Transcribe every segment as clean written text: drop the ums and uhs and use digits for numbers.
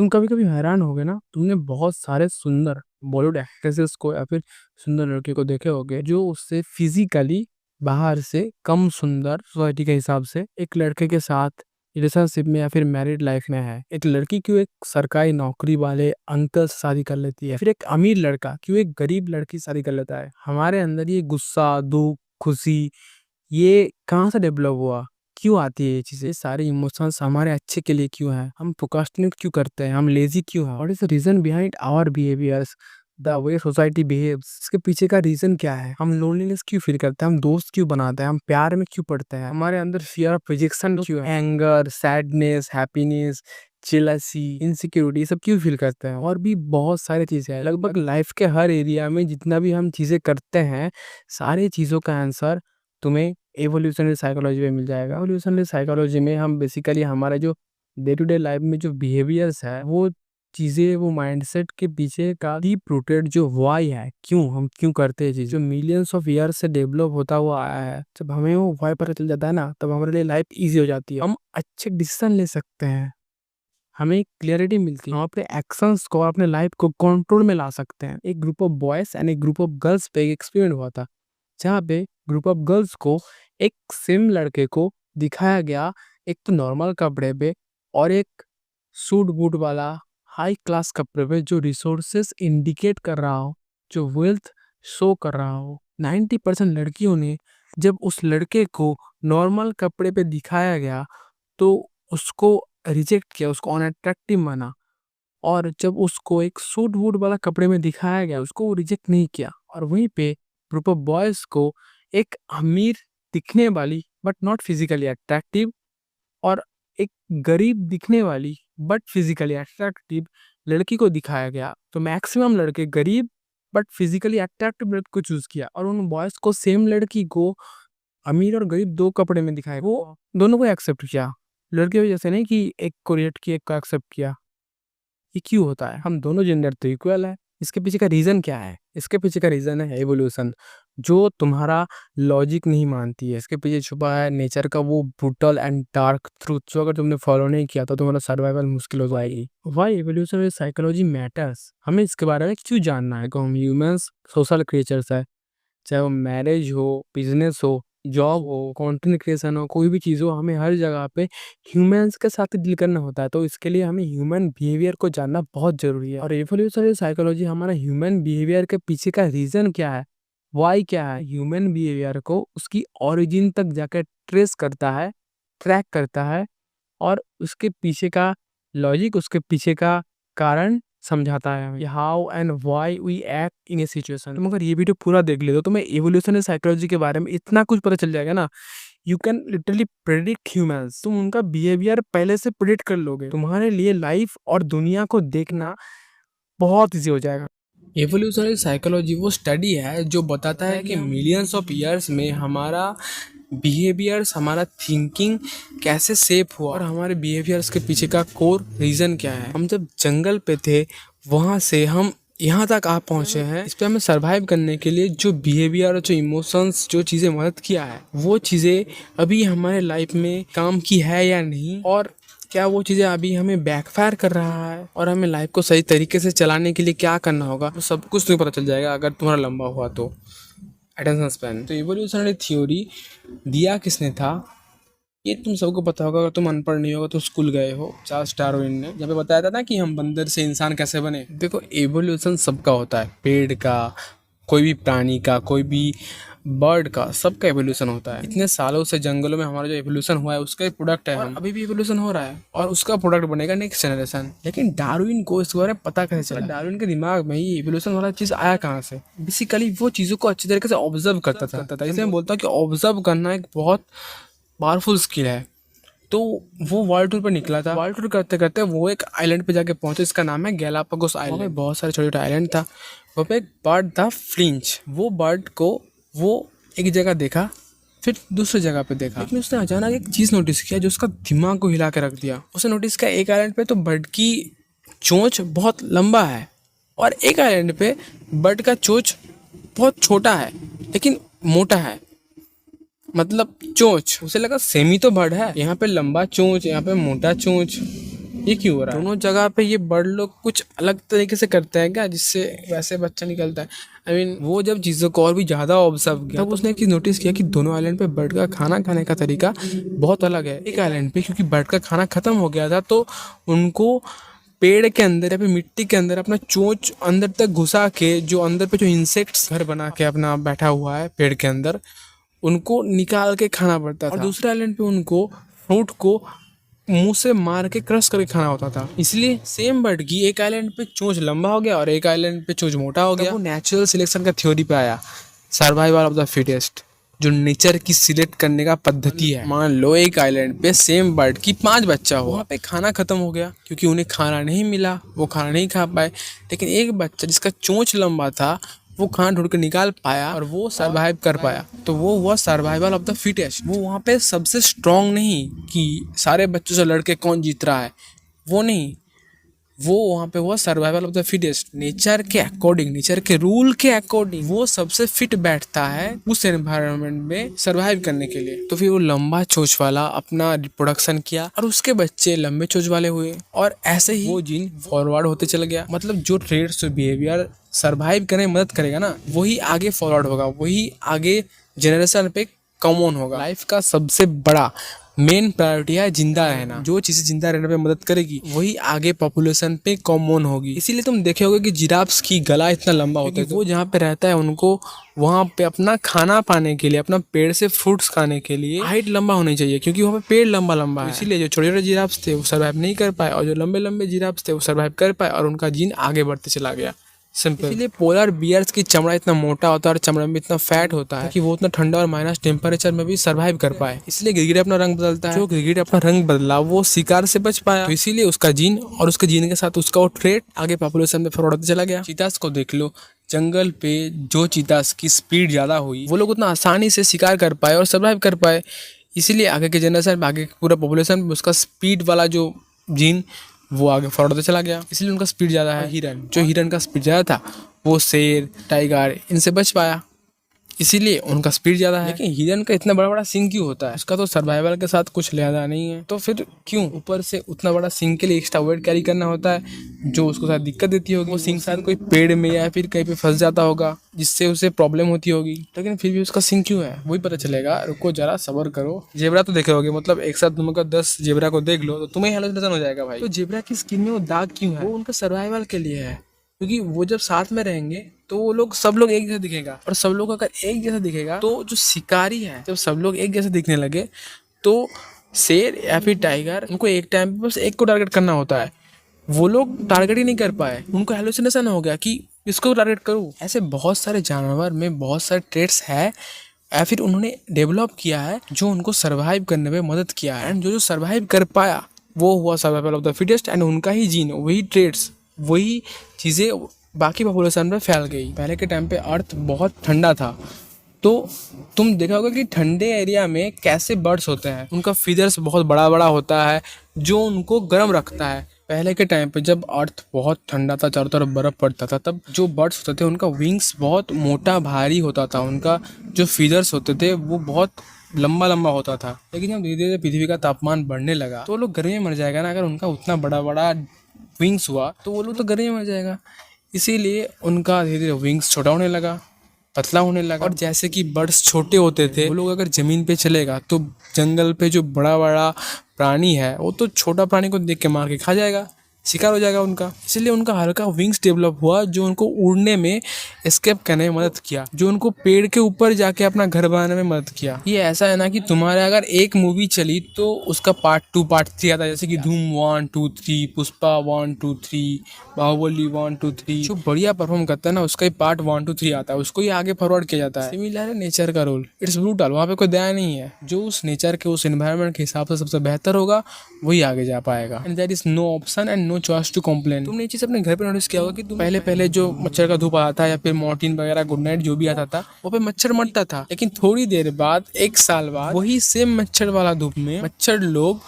तुम कभी-कभी हैरान होगे ना, तुमने बहुत सारे सुंदर बॉलीवुड एक्ट्रेसेस को या फिर सुंदर लड़के को देखे होंगे, जो उससे फिज़िकली बाहर से कम सुंदर सोसाइटी के हिसाब से एक लड़के के साथ रिलेशनशिप में या फिर मैरिड लाइफ में है। एक लड़की क्यों एक सरकारी नौकरी वाले अंकल से शादी कर लेती है, फिर एक अमीर लड़का क्यों एक गरीब लड़की से शादी कर लेता है। हमारे अंदर ये गुस्सा, दुःख, खुशी ये कहाँ से डेवलप हुआ? क्यों आती है ये चीज़ें? ये सारे इमोशंस हमारे अच्छे के लिए क्यों हैं? हम प्रोक्रास्टिनेट क्यों करते हैं? हम लेज़ी क्यों हैं? What is the reason behind our behaviours? The way society behaves? इसके पीछे का रीज़न क्या है? हम लोनलीनेस क्यों फ़ील करते हैं? हम दोस्त क्यों बनाते हैं? हम प्यार में क्यों पड़ते हैं? हमारे अंदर फ़ियर ऑफ रिजेक्शन क्यों है? Anger, sadness, happiness, jealousy, insecurity ये सब क्यों फ़ील करते हैं? और भी बहुत सारी चीज़ें हैं। लगभग लाइफ़ के हर एरिया में जितना भी हम चीज़ें करते हैं, सारी चीज़ों का आंसर तुम्हें एवोल्यूशनरी साइकोलॉजी में मिल जाएगा। एवोल्यूशनरी साइकोलॉजी में हम बेसिकली हमारा जो डे टू डे लाइफ में जो बिहेवियर्स है, वो चीज़ें, वो माइंडसेट के पीछे का डीप रूटेड जो व्हाई है, क्यों हम क्यों करते हैं चीज़, जो मिलियंस ऑफ ईयर से डेवलप होता हुआ आया है। जब हमें वो व्हाई पता चल जाता है ना, तब हमारे लिए लाइफ ईज़ी हो जाती है। हम अच्छे डिसीज़न ले सकते हैं, हमें क्लैरिटी मिलती है, हम अपने एक्शंस को, अपने लाइफ को कंट्रोल में ला सकते हैं। एक ग्रुप ऑफ बॉयज़ एंड एक ग्रुप ऑफ गर्ल्स पे एक एक्सपेरिमेंट हुआ था, जहाँ पे ग्रुप ऑफ गर्ल्स को एक सेम लड़के को दिखाया गया, एक तो नॉर्मल कपड़े पे और एक सूट बूट वाला हाई क्लास कपड़े पे, जो रिसोर्सेस इंडिकेट कर रहा हो, जो वेल्थ शो कर रहा हो। 90% लड़कियों ने जब उस लड़के को नॉर्मल कपड़े पे दिखाया गया तो उसको रिजेक्ट किया, उसको अनअट्रैक्टिव माना। और जब उसको एक सूट वूट वाला कपड़े में दिखाया गया, उसको वो रिजेक्ट नहीं किया। और वहीं पे ग्रुप ऑफ बॉयज को एक अमीर दिखने वाली बट नॉट फिजिकली अट्रैक्टिव और एक गरीब दिखने वाली बट फिजिकली अट्रैक्टिव लड़की को दिखाया गया। तो मैक्सिमम लड़के गरीब बट फिजिकली अट्रैक्टिव लड़की को चूज किया, और उन बॉयज को सेम लड़की को अमीर और गरीब दो कपड़े में दिखाया, वो दोनों को एक्सेप्ट किया। लड़के वजह से नहीं कि एक को रिजेक्ट किया, एक को एक्सेप्ट किया। ये क्यों होता है? हम दोनों जेंडर तो इक्वल है। इसके पीछे का रीज़न क्या है? इसके पीछे का रीज़न है एवोल्यूशन, जो तुम्हारा लॉजिक नहीं मानती है। इसके पीछे छुपा है नेचर का वो ब्रूटल एंड डार्क ट्रूथ, जो अगर तुमने फॉलो नहीं किया तो तुम्हारा सर्वाइवल मुश्किल हो जाएगी। Why evolutionary psychology matters? हमें इसके बारे में क्यों जानना है? कि हम ह्यूमंस सोशल क्रिएचर्स है, चाहे वो मैरिज हो, बिजनेस हो, जॉब हो, कंटेंट क्रिएशन हो, कोई भी चीज़ हो, हमें हर जगह पे ह्यूमंस के साथ डील करना होता है। तो इसके लिए हमें ह्यूमन बिहेवियर को जानना बहुत ज़रूरी है। और इवोल्यूशनरी साइकोलॉजी हमारा ह्यूमन बिहेवियर के पीछे का रीज़न क्या है, व्हाई क्या है, ह्यूमन बिहेवियर को उसकी ओरिजिन तक जाकर ट्रेस करता है, ट्रैक करता है, और उसके पीछे का लॉजिक, उसके पीछे का कारण समझाता है हमें, how and why we act in a situation. तुम अगर ये वीडियो पूरा देख ले तो तुम्हें एवोल्यूशनरी साइकोलॉजी के बारे में इतना कुछ पता चल जाएगा ना, you can literally predict humans. तुम उनका बिहेवियर पहले से प्रेडिक्ट कर लोगे, तुम्हारे लिए लाइफ और दुनिया को देखना बहुत ईजी हो जाएगा। एवोल्यूशनरी साइकोलॉजी वो स्टडी है जो बताता है कि मिलियंस ऑफ ईयर्स में हमारा बिहेवियर्स, हमारा थिंकिंग कैसे शेप हुआ और हमारे बिहेवियर्स के पीछे का कोर रीज़न क्या है। हम जब जंगल पे थे, वहाँ से हम यहाँ तक आ पहुँचे हैं। इस पे हमें सर्वाइव करने के लिए जो बिहेवियर, जो इमोशंस, जो चीज़ें मदद किया है, वो चीज़ें अभी हमारे लाइफ में काम की है या नहीं, और क्या वो चीज़ें अभी हमें बैकफायर कर रहा है, और हमें लाइफ को सही तरीके से चलाने के लिए क्या करना होगा, तो सब कुछ तुम्हें पता चल जाएगा अगर तुम्हारा लंबा हुआ तो अटेंशन स्पैन। तो इवोल्यूशनरी थ्योरी दिया किसने था, ये तुम सबको पता होगा। अगर तुम अनपढ़ नहीं होगा तो स्कूल गए हो, चार्ल्स डार्विन ने, जहाँ पे बताया था ना कि हम बंदर से इंसान कैसे बने। देखो, एवोल्यूशन सबका होता है, पेड़ का, कोई भी प्राणी का, कोई भी बर्ड का, सबका एवोल्यूशन होता है। इतने सालों से जंगलों में हमारा जो एवोल्यूशन हुआ है उसका एक प्रोडक्ट है हम, अभी भी एवोल्यूशन हो रहा है, और उसका प्रोडक्ट बनेगा नेक्स्ट जनरेशन। लेकिन डार्विन को इसके बारे में पता कैसे चला? डार्विन के दिमाग में ये एवोल्यूशन वाला चीज़ आया कहाँ से? बेसिकली वो चीज़ों को अच्छी तरीके से ऑब्जर्व करता था। इसलिए मैं बोलता हूँ कि ऑब्जर्व करना एक बहुत पावरफुल स्किल है। तो वो वर्ल्ड टूर पर निकला था। वर्ल्ड टूर करते करते वो एक आइलैंड पे जाके पहुंचे, इसका नाम है गैलापागोस आइलैंड। वहाँ पे बहुत सारे छोटे छोटे आइलैंड था। वहाँ पे एक बर्ड था, फ्लिंच। वो बर्ड को वो एक जगह देखा, फिर दूसरी जगह पे देखा, लेकिन उसने अचानक एक चीज़ नोटिस किया जो उसका दिमाग को हिला के रख दिया। उसने नोटिस किया एक आइलैंड पे तो बर्ड की चोंच बहुत लंबा है, और एक आइलैंड पे बर्ड का चोंच बहुत छोटा है लेकिन मोटा है। मतलब चोंच, उसे लगा सेम ही तो बर्ड है, यहाँ पे लंबा चोंच, यहाँ पे मोटा चोंच, ये क्यों हो रहा है? दोनों जगह पे ये बर्ड लोग कुछ अलग तरीके से करते हैं क्या, जिससे वैसे बच्चा निकलता है? आई मीन वो जब चीज़ों को और भी ज़्यादा ऑब्जर्व किया तब उसने एक चीज़ नोटिस किया कि दोनों आइलैंड पे बर्ड का खाना खाने का तरीका बहुत अलग है। एक आइलैंड पे क्योंकि बर्ड का खाना खत्म हो गया था तो उनको पेड़ के अंदर या फिर मिट्टी के अंदर अपना चोंच अंदर तक घुसा के, जो अंदर पे जो इंसेक्ट्स घर बना के अपना बैठा हुआ है पेड़ के अंदर, उनको निकाल के खाना पड़ता था। और दूसरे आइलैंड पे उनको फ्रूट को मुंह से मार के क्रश करके खाना होता था। इसलिए सेम बर्ड की एक आइलैंड पे चोंच लंबा हो गया और एक आइलैंड पे चोंच मोटा हो गया। वो नेचुरल सिलेक्शन का थ्योरी पे आया, सर्वाइवल ऑफ द फिटेस्ट, जो नेचर की सिलेक्ट करने का पद्धति है। मान लो एक आइलैंड पे सेम बर्ड की 5 बच्चा हो, वहाँ पे खाना खत्म हो गया क्योंकि उन्हें खाना नहीं मिला, वो खाना नहीं खा पाए। लेकिन एक बच्चा जिसका चोंच लंबा था वो खाना ढूंढ कर निकाल पाया और वो सरवाइव कर पाया, तो वो हुआ सर्वाइवल ऑफ द फिटेस्ट। वो वहाँ पे सबसे स्ट्रांग नहीं कि सारे बच्चों से लड़के कौन जीत रहा है, वो नहीं, वो वहाँ पे हुआ survival of the fittest. Nature के अकॉर्डिंग, नेचर के रूल के अकॉर्डिंग वो सबसे फिट बैठता है उस एनवायरनमेंट में सरवाइव करने के लिए। तो फिर वो लंबा चोंच वाला अपना रिप्रोडक्शन किया और उसके बच्चे लंबे चोंच वाले हुए और ऐसे ही वो जीन फॉरवर्ड होते चला गया। मतलब जो ट्रेड्स बिहेवियर सरवाइव करने में मदद करेगा ना, वही आगे फॉरवर्ड होगा, वही आगे जनरेशन पे कॉमन होगा। लाइफ का सबसे बड़ा मेन प्रायोरिटी है जिंदा रहना। जो चीजें जिंदा रहने पे मदद करेगी वही आगे पॉपुलेशन पे कॉमन होगी। इसीलिए तुम देखे होगे कि जिराफ्स की गला इतना लंबा होता है, वो जहाँ पे रहता है उनको वहाँ पे अपना खाना पाने के लिए, अपना पेड़ से फ्रूट्स खाने के लिए हाइट लंबा होनी चाहिए, क्योंकि वहाँ पे पेड़ लंबा लंबा है। इसीलिए जो छोटे छोटे जिराफ्स थे वो सर्वाइव नहीं कर पाए और जो लंबे लंबे जिराफ्स थे वो सर्वाइव कर पाए और उनका जीन आगे बढ़ते चला गया। सिंपल। इसीलिए पोलर बियर्स की चमड़ा इतना मोटा होता है और चमड़ा में इतना फैट होता है कि वो उतना ठंडा और माइनस टेम्परेचर में भी सरवाइव कर पाए। इसलिए गिरगिट अपना रंग बदलता है। जो गिरगिट अपना रंग बदला वो शिकार से बच पाया, तो इसीलिए उसका जीन और उसके जीन के साथ उसका वो ट्रेट आगे पॉपुलेशन में फॉरवर्ड होता चला गया। चीतास को देख लो, जंगल पे जो चीतास की स्पीड ज्यादा हुई वो लोग उतना आसानी से शिकार कर पाए और सर्वाइव कर पाए। इसीलिए आगे के जनरेशन में, आगे पूरा पॉपुलेशन में उसका स्पीड वाला जो जीन वो आगे फॉरवर्ड होता चला गया, इसलिए उनका स्पीड ज़्यादा है। हिरन, जो हिरन का स्पीड ज़्यादा था वो शेर, टाइगर इनसे बच पाया, इसीलिए उनका स्पीड ज़्यादा है। लेकिन हिरन का इतना बड़ा बड़ा सिंग क्यों होता है? उसका तो सर्वाइवल के साथ कुछ लेना नहीं है, तो फिर क्यों ऊपर से उतना बड़ा सिंग के लिए एक्स्ट्रा वेट कैरी करना होता है, जो उसको शायद दिक्कत देती होगी। वो सिंग शायद कोई पेड़ में या फिर कहीं पे फंस जाता होगा जिससे उसे प्रॉब्लम होती होगी, लेकिन फिर भी उसका सिंग क्यों है वही पता चलेगा। रुको जरा सब्र करो। जेबरा तो देखे होगे, मतलब एक साथ तुम अगर 10 जेबरा को देख लो तो तुम्हें हेलुसिनेशन हो जाएगा भाई। तो जेबरा की स्किन में वो दाग क्यों है? वो उनका सर्वाइवल के लिए है, क्योंकि वो जब साथ में रहेंगे तो वो लोग, सब लोग एक जैसा दिखेगा, और सब लोग अगर एक जैसा दिखेगा तो जो शिकारी है, जब सब लोग एक जैसे दिखने लगे तो शेर या फिर टाइगर, उनको एक टाइम पे बस एक को टारगेट करना होता है। वो लोग टारगेट ही नहीं कर पाए, उनको हेलुसिनेशन हो गया कि इसको टारगेट करूँ। ऐसे बहुत सारे जानवर में बहुत सारे ट्रेट्स है या फिर उन्होंने डेवलप किया है जो उनको सर्वाइव करने में मदद किया है, एंड जो सर्वाइव कर पाया वो हुआ survival of the fittest, and उनका ही जीन, वही ट्रेट्स, वही चीज़ें बाकी पॉपुलेशन में फैल गई। पहले के टाइम पे अर्थ बहुत ठंडा था, तो तुम देखा होगा कि ठंडे एरिया में कैसे बर्ड्स होते हैं, उनका फीदर्स बहुत बड़ा बड़ा होता है जो उनको गर्म रखता है। पहले के टाइम पे जब अर्थ बहुत ठंडा था, चारों तरफ बर्फ पड़ता था, तब जो बर्ड्स होते थे उनका विंग्स बहुत मोटा भारी होता था, उनका जो फीदर्स होते थे वो बहुत लंबा लंबा होता था। लेकिन जब धीरे धीरे पृथ्वी का तापमान बढ़ने लगा तो लोग गर्मी में मर जाएगा ना, अगर उनका उतना बड़ा बड़ा विंग्स हुआ तो वो लोग तो गर्मी में मर जाएगा। इसीलिए उनका धीरे धीरे विंग्स छोटा होने लगा, पतला होने लगा। और जैसे कि बर्ड्स छोटे होते थे, वो लोग अगर जमीन पे चलेगा तो जंगल पे जो बड़ा बड़ा प्राणी है वो तो छोटा प्राणी को देख के मार के खा जाएगा, शिकार हो जाएगा उनका। इसलिए उनका हल्का विंग्स डेवलप हुआ जो उनको उड़ने में, एस्केप करने में मदद किया, जो उनको पेड़ के ऊपर जाके अपना घर बनाने में मदद किया। ये ऐसा है ना कि तुम्हारे अगर एक मूवी चली तो उसका पार्ट 2 पार्ट 3 आता है, जैसे कि धूम 1 2 3, पुष्पा 1 2 3, बाहुबली 1 2 3। जो बढ़िया परफॉर्म करता है ना उसका ही पार्ट 1 2 3 आता है, उसको ही आगे फॉरवर्ड किया जाता है। सिमिलर है नेचर का रोल, इट्स ब्रूटल, वहाँ पे कोई दया नहीं है। जो उस नेचर के, उस एनवायरनमेंट के हिसाब से सबसे बेहतर होगा वही आगे जा पाएगा, and there is no option and no choice to complain. तुमने ये चीज अपने घर पे नोटिस किया होगा कि तुम पहले जो मच्छर का धूप आता था या फिर मॉर्टिन वगैरह, गुड नाइट जो भी आता था, वो पे मच्छर मरता था, लेकिन थोड़ी देर बाद, 1 साल बाद, वही सेम मच्छर वाला धूप में मच्छर लोग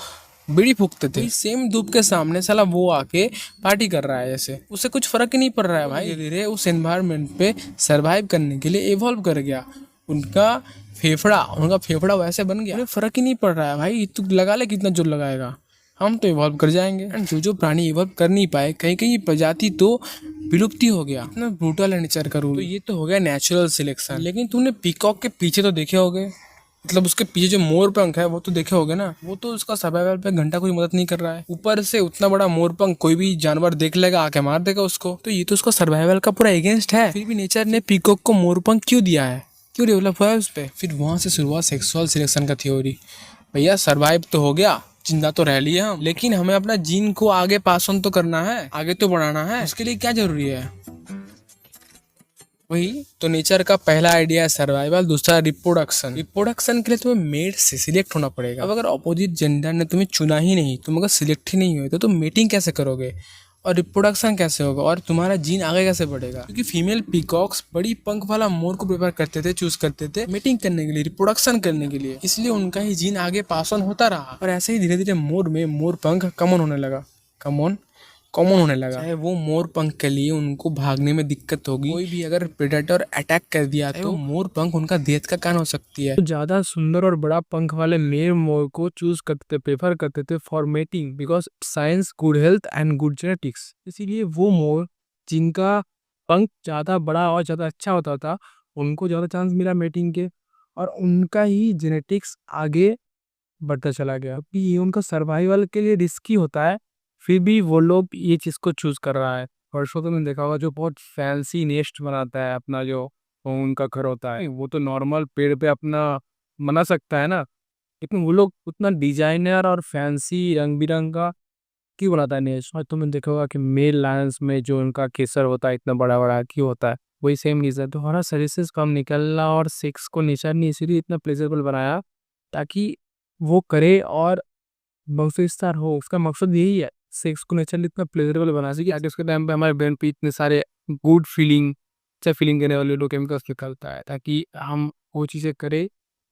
बीड़ी फूकते थे। सेम धूप के सामने साला वो आके पार्टी कर रहा है, जैसे उससे कुछ फर्क ही नहीं पड़ रहा है भाई। धीरे धीरे उस एनवायरनमेंट पे सरवाइव करने के लिए इवॉल्व कर गया। उनका फेफड़ा वैसे बन गया, फर्क ही नहीं पड़ रहा है भाई। तू लगा ले कितना जोर लगाएगा, हम तो इवॉल्व कर जाएंगे। एंड जो प्राणी इवॉल्व कर नहीं पाए, कहीं कहीं प्रजाति तो विलुप्ति हो गया। इतना ब्रूटल है नेचर का रूल। तो ये तो हो गया नेचुरल सिलेक्शन। लेकिन तूने पीकॉक के पीछे तो देखे होगे, मतलब उसके पीछे जो मोर पंख है वो तो देखे होगे ना, वो तो उसका सर्वाइवल पे घंटा कोई मदद नहीं कर रहा है। ऊपर से उतना बड़ा मोर पंख कोई भी जानवर देख लेगा, आके मार देगा उसको। तो ये तो उसका सर्वाइवल का पूरा अगेंस्ट है। फिर भी नेचर ने पीकॉक को मोर पंख क्यों दिया है, क्यों डेवलप हुआ है उस पर? फिर वहां से शुरुआत सेक्सुअल सिलेक्शन का थ्योरी। भैया सर्वाइव तो हो गया, जिंदा तो रह लिए हम, लेकिन हमें अपना जीन को आगे पास ऑन तो करना है, आगे तो बढ़ाना है। उसके लिए क्या जरूरी है? वही तो नेचर का पहला आइडिया है सर्वाइवल, दूसरा रिप्रोडक्शन। रिप्रोडक्शन के लिए तुम्हें मेट से सिलेक्ट होना पड़ेगा। अब अगर अपोजिट जेंडर ने तुम्हें चुना ही नहीं, तुम अगर सिलेक्ट ही नहीं हुए, तो तुम मेटिंग कैसे करोगे और रिप्रोडक्शन कैसे होगा और तुम्हारा जीन आगे कैसे बढ़ेगा? क्योंकि फीमेल पीकॉक्स बड़ी पंख वाला मोर को प्रेफर करते थे, चूज करते थे मेटिंग करने के लिए, रिप्रोडक्शन करने के लिए, इसलिए उनका ही जीन आगे पास ऑन होता रहा। और ऐसे ही धीरे धीरे मोर में मोर पंख कॉमन होने लगा। चाहे वो मोर पंख के लिए उनको भागने में दिक्कत होगी, कोई भी अगर प्रेडेटर अटैक कर दिया तो मोर पंख उनका डेथ का कारण हो सकती है। तो ज्यादा सुंदर और बड़ा पंख वाले मेल मोर को चूज करते प्रेफर करते थे for mating, because science, good health and good genetics. इसीलिए वो मोर जिनका पंख ज्यादा बड़ा और ज्यादा अच्छा होता था, उनको ज्यादा चांस मिला मेटिंग के, और उनका ही जेनेटिक्स आगे बढ़ता चला गया। क्योंकि ये उनका सर्वाइवल के लिए रिस्की होता है, फिर भी वो लोग ये चीज को चूज कर रहा है। वर्षों तो मैंने देखा होगा जो बहुत फैंसी नेस्ट बनाता है अपना, जो उनका घर होता है, वो तो नॉर्मल पेड़ पे अपना बना सकता है ना, लेकिन वो लोग उतना डिजाइनर और फैंसी रंग बिरंगा क्यों बनाता है नेस्ट? और तुमने देखा होगा कि मेल लायंस में जो उनका केसर होता है इतना बड़ा बड़ा क्यों होता है? वही सेम रीजन। तो हमारा शरीर से कम निकलना और सेक्स को नेचर ने इसीलिए इतना प्लेजरेबल बनाया, ताकि वो करे और बहुविस्तार हो। उसका मकसद यही है, सेक्स को नेचुरली इतना प्लेजरेबल बनाना चाहिए कि आज के टाइम पे हमारे ब्रेन पे इतने सारे गुड फीलिंग, अच्छा फीलिंग देने वाले लोग केमिकल्स निकलता है, ताकि हम वो चीज़ें करें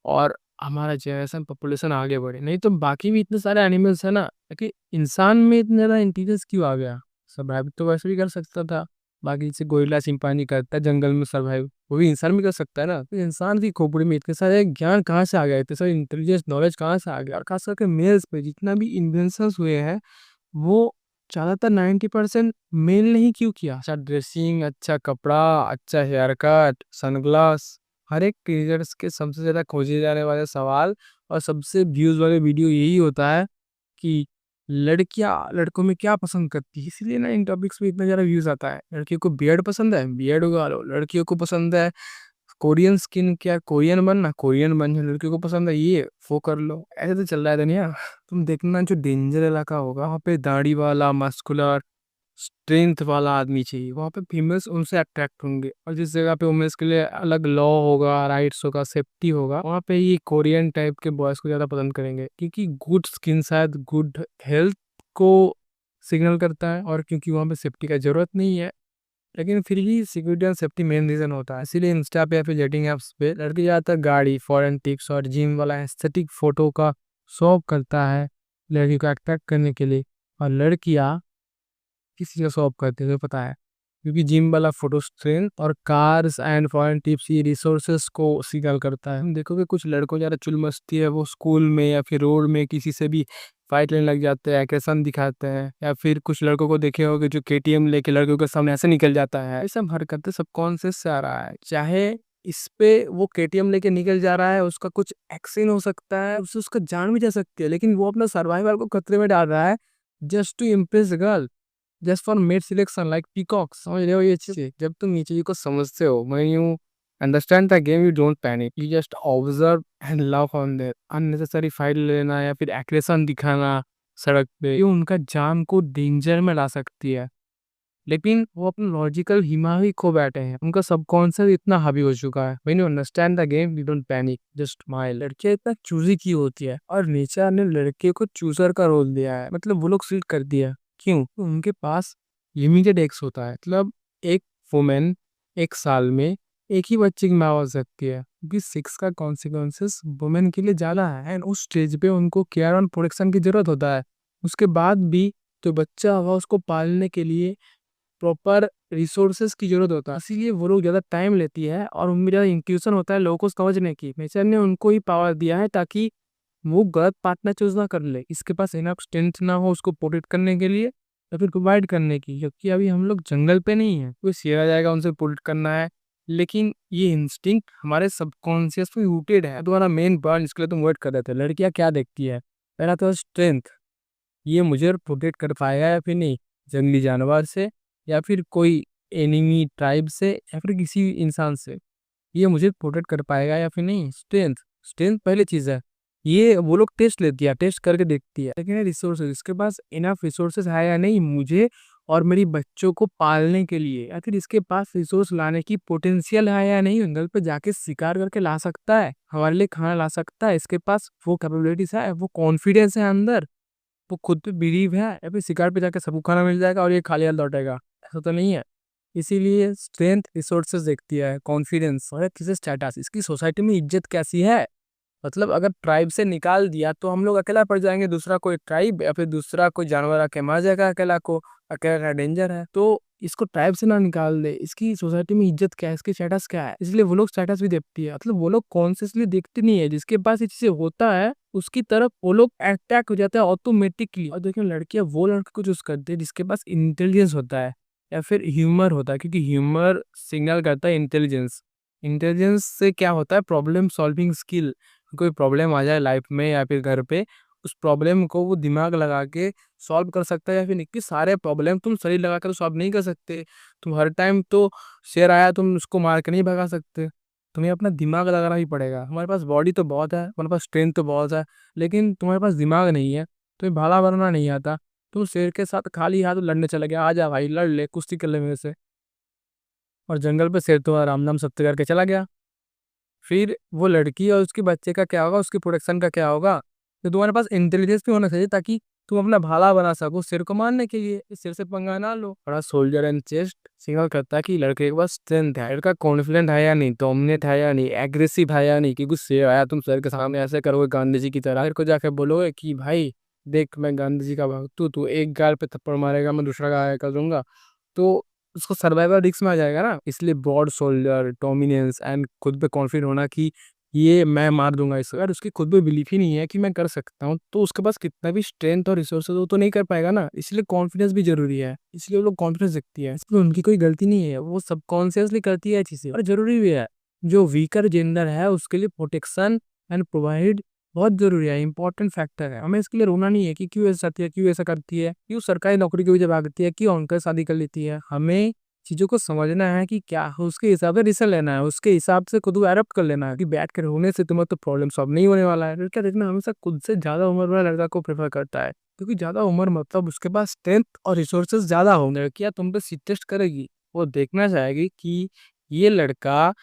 और हमारा जनरेशन पॉपुलेशन आगे बढ़े। नहीं तो बाकी भी इतने सारे एनिमल्स है ना, कि इंसान में इतना ज़्यादा इंटेलिजेंस क्यों आ गया? सर्वाइव तो वैसे भी कर सकता था, बाकी जैसे गोरिल्ला चिंपांजी करता है जंगल में सर्वाइव, वो भी इंसान भी कर सकता है ना। तो इंसान की खोपड़ी में इतने सारे ज्ञान कहाँ से आ गया, इतने सारे इंटेलिजेंस नॉलेज कहाँ से आ गया? और खास करके मेल्स पे जितना भी इन्वेंशंस हुए हैं, वो ज़्यादातर 90% मेल ने ही क्यों किया। अच्छा ड्रेसिंग, अच्छा कपड़ा, अच्छा हेयर कट, सनग्लास, हर एक क्रिएटर्स के सबसे ज़्यादा खोजे जाने वाले सवाल और सबसे व्यूज वाले वीडियो यही होता है कि लड़कियां लड़कों में क्या पसंद करती है। इसीलिए ना इन टॉपिक्स में इतना ज़्यादा व्यूज आता है। लड़कियों को बियर्ड पसंद है, बियर्ड उगा लो। लड़कियों को पसंद है कोरियन स्किन, क्या कोरियन बनना, कोरियन बन जाओ। लड़कियों को पसंद है ये, वो कर लो। ऐसे तो चल रहा है दुनिया। तुम देखना जो डेंजर इलाका होगा, वहाँ पे दाढ़ी वाला, मस्कुलर, स्ट्रेंथ वाला आदमी चाहिए, वहाँ पे फीमेल्स उनसे अट्रैक्ट होंगे। और जिस जगह पे वुमेन्स के लिए अलग लॉ होगा, राइट्स होगा, सेफ्टी होगा, वहाँ पे ये कोरियन टाइप के बॉयज को ज़्यादा पसंद करेंगे, क्योंकि गुड स्किन शायद गुड हेल्थ को सिग्नल करता है, और क्योंकि वहाँ पे सेफ्टी का जरूरत नहीं है। लेकिन फिर भी security and safety main reason होता है। इसीलिए इंस्टा पे या फिर डेटिंग एप्स पे लड़के ज़्यादातर गाड़ी, फॉरेन टिक्स और जिम वाला एस्थेटिक फोटो का शौक करता है लड़की को अट्रैक्ट करने के लिए। और लड़कियाँ किस चीज़ का शौक करते हैं तो पता है, क्योंकि जिम वाला फोटो स्ट्रेंथ और कार्स एंड फॉरेन टिप्स ये रिसोर्सेस को सिग्नल करता है। हम देखोगे कुछ लड़कों ज़्यादा चुल मस्ती है, वो स्कूल में या फिर रोड में किसी से भी फाइट लेने लग जाते हैं, एग्रेशन दिखाते हैं। या फिर कुछ लड़कों को देखे होगे जो केटीएम लेके लड़कों के सामने ऐसे निकल जाता है। ये सब हरकतें सबकॉन्शियस से आ रहा है। चाहे इस पे वो केटीएम लेके निकल जा रहा है, उसका कुछ एक्शन हो सकता है, उससे उसका जान भी जा सकती है, लेकिन वो अपना सर्वाइवल को खतरे में डाल रहा है just to impress girl, just for mate selection like peacock. समझ रहे हो ये चीज? जब तुम ये चीज को समझते हो, when you understand the game, you don't panic, you just observe and laugh on that। unnecessary file लेना या फिर एग्रेशन दिखाना सड़क पे, ये उनका जान को डेंजर में ला सकती है। लेकिन वो अपने लॉजिकल दिमाग ही खो बैठे हैं, उनका सबकॉन्शियस इतना हावी हो चुका है। when you understand the game, you don't panic, just smile। लड़कियां इतना चूजी की होती है, और नेचर ने लड़के को चूजर का रोल दिया है, मतलब वो लोग सीट कर दिया। क्यों? तो उनके पास लिमिटेड एग्स होता है, मतलब एक वुमेन एक साल में एक ही बच्चे की माँ हो सकती है, क्योंकि सेक्स का कॉन्सिक्वेंसेस वुमेन के लिए ज़्यादा है, एंड उस स्टेज पे उनको केयर और प्रोटेक्शन की जरूरत होता है। उसके बाद भी जो बच्चा होगा उसको पालने के लिए प्रॉपर रिसोर्सेज की जरूरत होता है, इसीलिए वो लोग ज़्यादा टाइम लेती है और उनमें ज़्यादा इंट्यूशन होता है लोगों को समझने की। नेचर ने उनको ही पावर दिया है ताकि वो गलत पार्टनर चूज ना कर ले, इसके पास इनफ स्ट्रेंथ ना हो उसको प्रोटेक्ट करने के लिए या फिर प्रोवाइड करने की, क्योंकि अभी हम लोग जंगल पे नहीं है, कोई शेर आ जाएगा उनसे प्रोटेक्ट करना है। लेकिन ये इंस्टिंक्ट हमारे सबकॉन्शियस में रूटेड है। तुम्हारा मेन पॉइंट इसके लिए तुम वेट कर रहे थे, लड़कियां क्या देखती है, पहला तो स्ट्रेंथ, ये मुझे प्रोटेक्ट कर पाएगा या फिर नहीं, जंगली जानवर से या फिर कोई एनिमी ट्राइब से या फिर किसी इंसान से, ये मुझे प्रोटेक्ट कर पाएगा या फिर नहीं। स्ट्रेंथ, स्ट्रेंथ पहली चीज है, ये वो लोग टेस्ट लेती है, टेस्ट करके देखती है। लेकिन रिसोर्सेज, इसके पास इनफ रिसोर्सेज है या नहीं मुझे और मेरी बच्चों को पालने के लिए, या फिर इसके पास रिसोर्स लाने की पोटेंशियल है या नहीं, जंगल पे जाके शिकार करके ला सकता है, हमारे लिए खाना ला सकता है, इसके पास वो कैपेबिलिटीज है, वो कॉन्फिडेंस है अंदर, वो खुद पे बिलीव है, या फिर शिकार पे जाके सबको खाना मिल जाएगा और ये खाली हाथ लौटेगा, ऐसा तो नहीं है। इसीलिए स्ट्रेंथ रिसोर्सेज देखती है, कॉन्फिडेंस और किसी स्टेटस, इसकी सोसाइटी में इज्जत कैसी है। मतलब अगर ट्राइब से निकाल दिया तो हम लोग अकेला पड़ जाएंगे, दूसरा कोई ट्राइब या फिर दूसरा कोई जानवर आके मार जाएगा अकेला को, अकेला का डेंजर है। तो इसको ट्राइब से ना निकाल दे, इसकी सोसाइटी में इज्जत क्या है, इसकी स्टेटस क्या है, इसलिए वो लोग स्टेटस भी देखती है। मतलब वो लोग कॉन्शियसली देखते नहीं है, जिसके पास ये चीजें होता है उसकी तरफ वो लोग अट्रैक्ट हो जाते हैं ऑटोमेटिकली। और देखिए लड़कियां वो लड़के को चूज करती है जिसके पास इंटेलिजेंस होता है या फिर ह्यूमर होता है, क्योंकि ह्यूमर सिग्नल करता है इंटेलिजेंस। इंटेलिजेंस से क्या होता है, प्रॉब्लम सॉल्विंग स्किल, कोई प्रॉब्लम आ जाए लाइफ में या फिर घर पे, उस प्रॉब्लम को वो दिमाग लगा के सॉल्व कर सकता है या फिर नहीं। कि सारे प्रॉब्लम तुम शरीर लगा कर तो सॉल्व नहीं कर सकते, तुम हर टाइम तो शेर आया तुम उसको मार के नहीं भगा सकते, तुम्हें अपना दिमाग लगाना ही पड़ेगा। हमारे पास बॉडी तो बहुत है, हमारे पास स्ट्रेंथ तो बहुत है, लेकिन तुम्हारे पास दिमाग नहीं है, तुम्हें भाला बनना नहीं आता, तुम शेर के साथ खाली हाथ लड़ने चले गए, आ जा भाई लड़ ले, कुश्ती कर ले मेरे से, और जंगल पे शेर तो आराम नाम सत्य करके चला गया। फिर वो लड़की और उसके बच्चे का क्या होगा, उसकी प्रोटेक्शन का क्या होगा। तो तुम्हारे पास इंटेलिजेंस भी होना चाहिए ताकि तुम अपना भाला बना सको सिर को मारने के लिए, इस सिर से पंगा ना लो। बड़ा सोल्जर एंड चेस्ट सिग्नल करता है कि लड़के के पास स्ट्रेंथ है, लड़का कॉन्फिडेंट है या नहीं, डोमिनेट है या नहीं, एग्रेसिव है या नहीं। कि कुछ शेर आया तुम सर के सामने ऐसे करोगे गांधी जी की तरह, फिर को जाके बोलोगे कि भाई देख मैं गांधी जी का भक्त हूँ, तू एक गाल पे थप्पड़ मारेगा मैं दूसरा गाल कर दूंगा, तो उसको सर्वाइवल रिस्क में आ जाएगा ना। इसलिए ब्रॉड शोल्डर, डोमिनेंस एंड खुद पे कॉन्फिडेंट होना कि ये मैं मार दूंगा इसको। अगर उसकी खुद पे बिलीफ ही नहीं है कि मैं कर सकता हूँ, तो उसके पास कितना भी स्ट्रेंथ और रिसोर्सेज हो तो नहीं कर पाएगा ना। इसलिए कॉन्फिडेंस भी जरूरी है, इसलिए वो लोग कॉन्फिडेंस दिखती है, इसमें उनकी कोई गलती नहीं है, वो सबकॉन्शियसली करती है चीजें, और जरूरी भी है। जो वीकर जेंडर है उसके लिए प्रोटेक्शन एंड प्रोवाइड बहुत जरूरी है, इंपॉर्टेंट फैक्टर है। हमें इसके लिए रोना नहीं है कि क्यों ऐसा करती है, क्यों ऐसा करती है, क्यों सरकारी नौकरी की वजह भागती है, क्यों उनका शादी कर लेती है। हमें चीजों को समझना है कि क्या है, उसके हिसाब से डिसीजन लेना है, उसके हिसाब से खुद को एडप्ट कर लेना है। कि बैठ कर रोने से तुम्हें तो प्रॉब्लम सॉल्व नहीं होने वाला है। लड़का देखना हमेशा खुद से ज्यादा उम्र वाला लड़का को प्रेफर करता है, क्योंकि ज्यादा उम्र मतलब उसके पास स्ट्रेंथ और रिसोर्सेज ज्यादा होंगे। लड़कियां तुम पे टेस्ट करेगी, वो देखना चाहेगी कि ये लड़का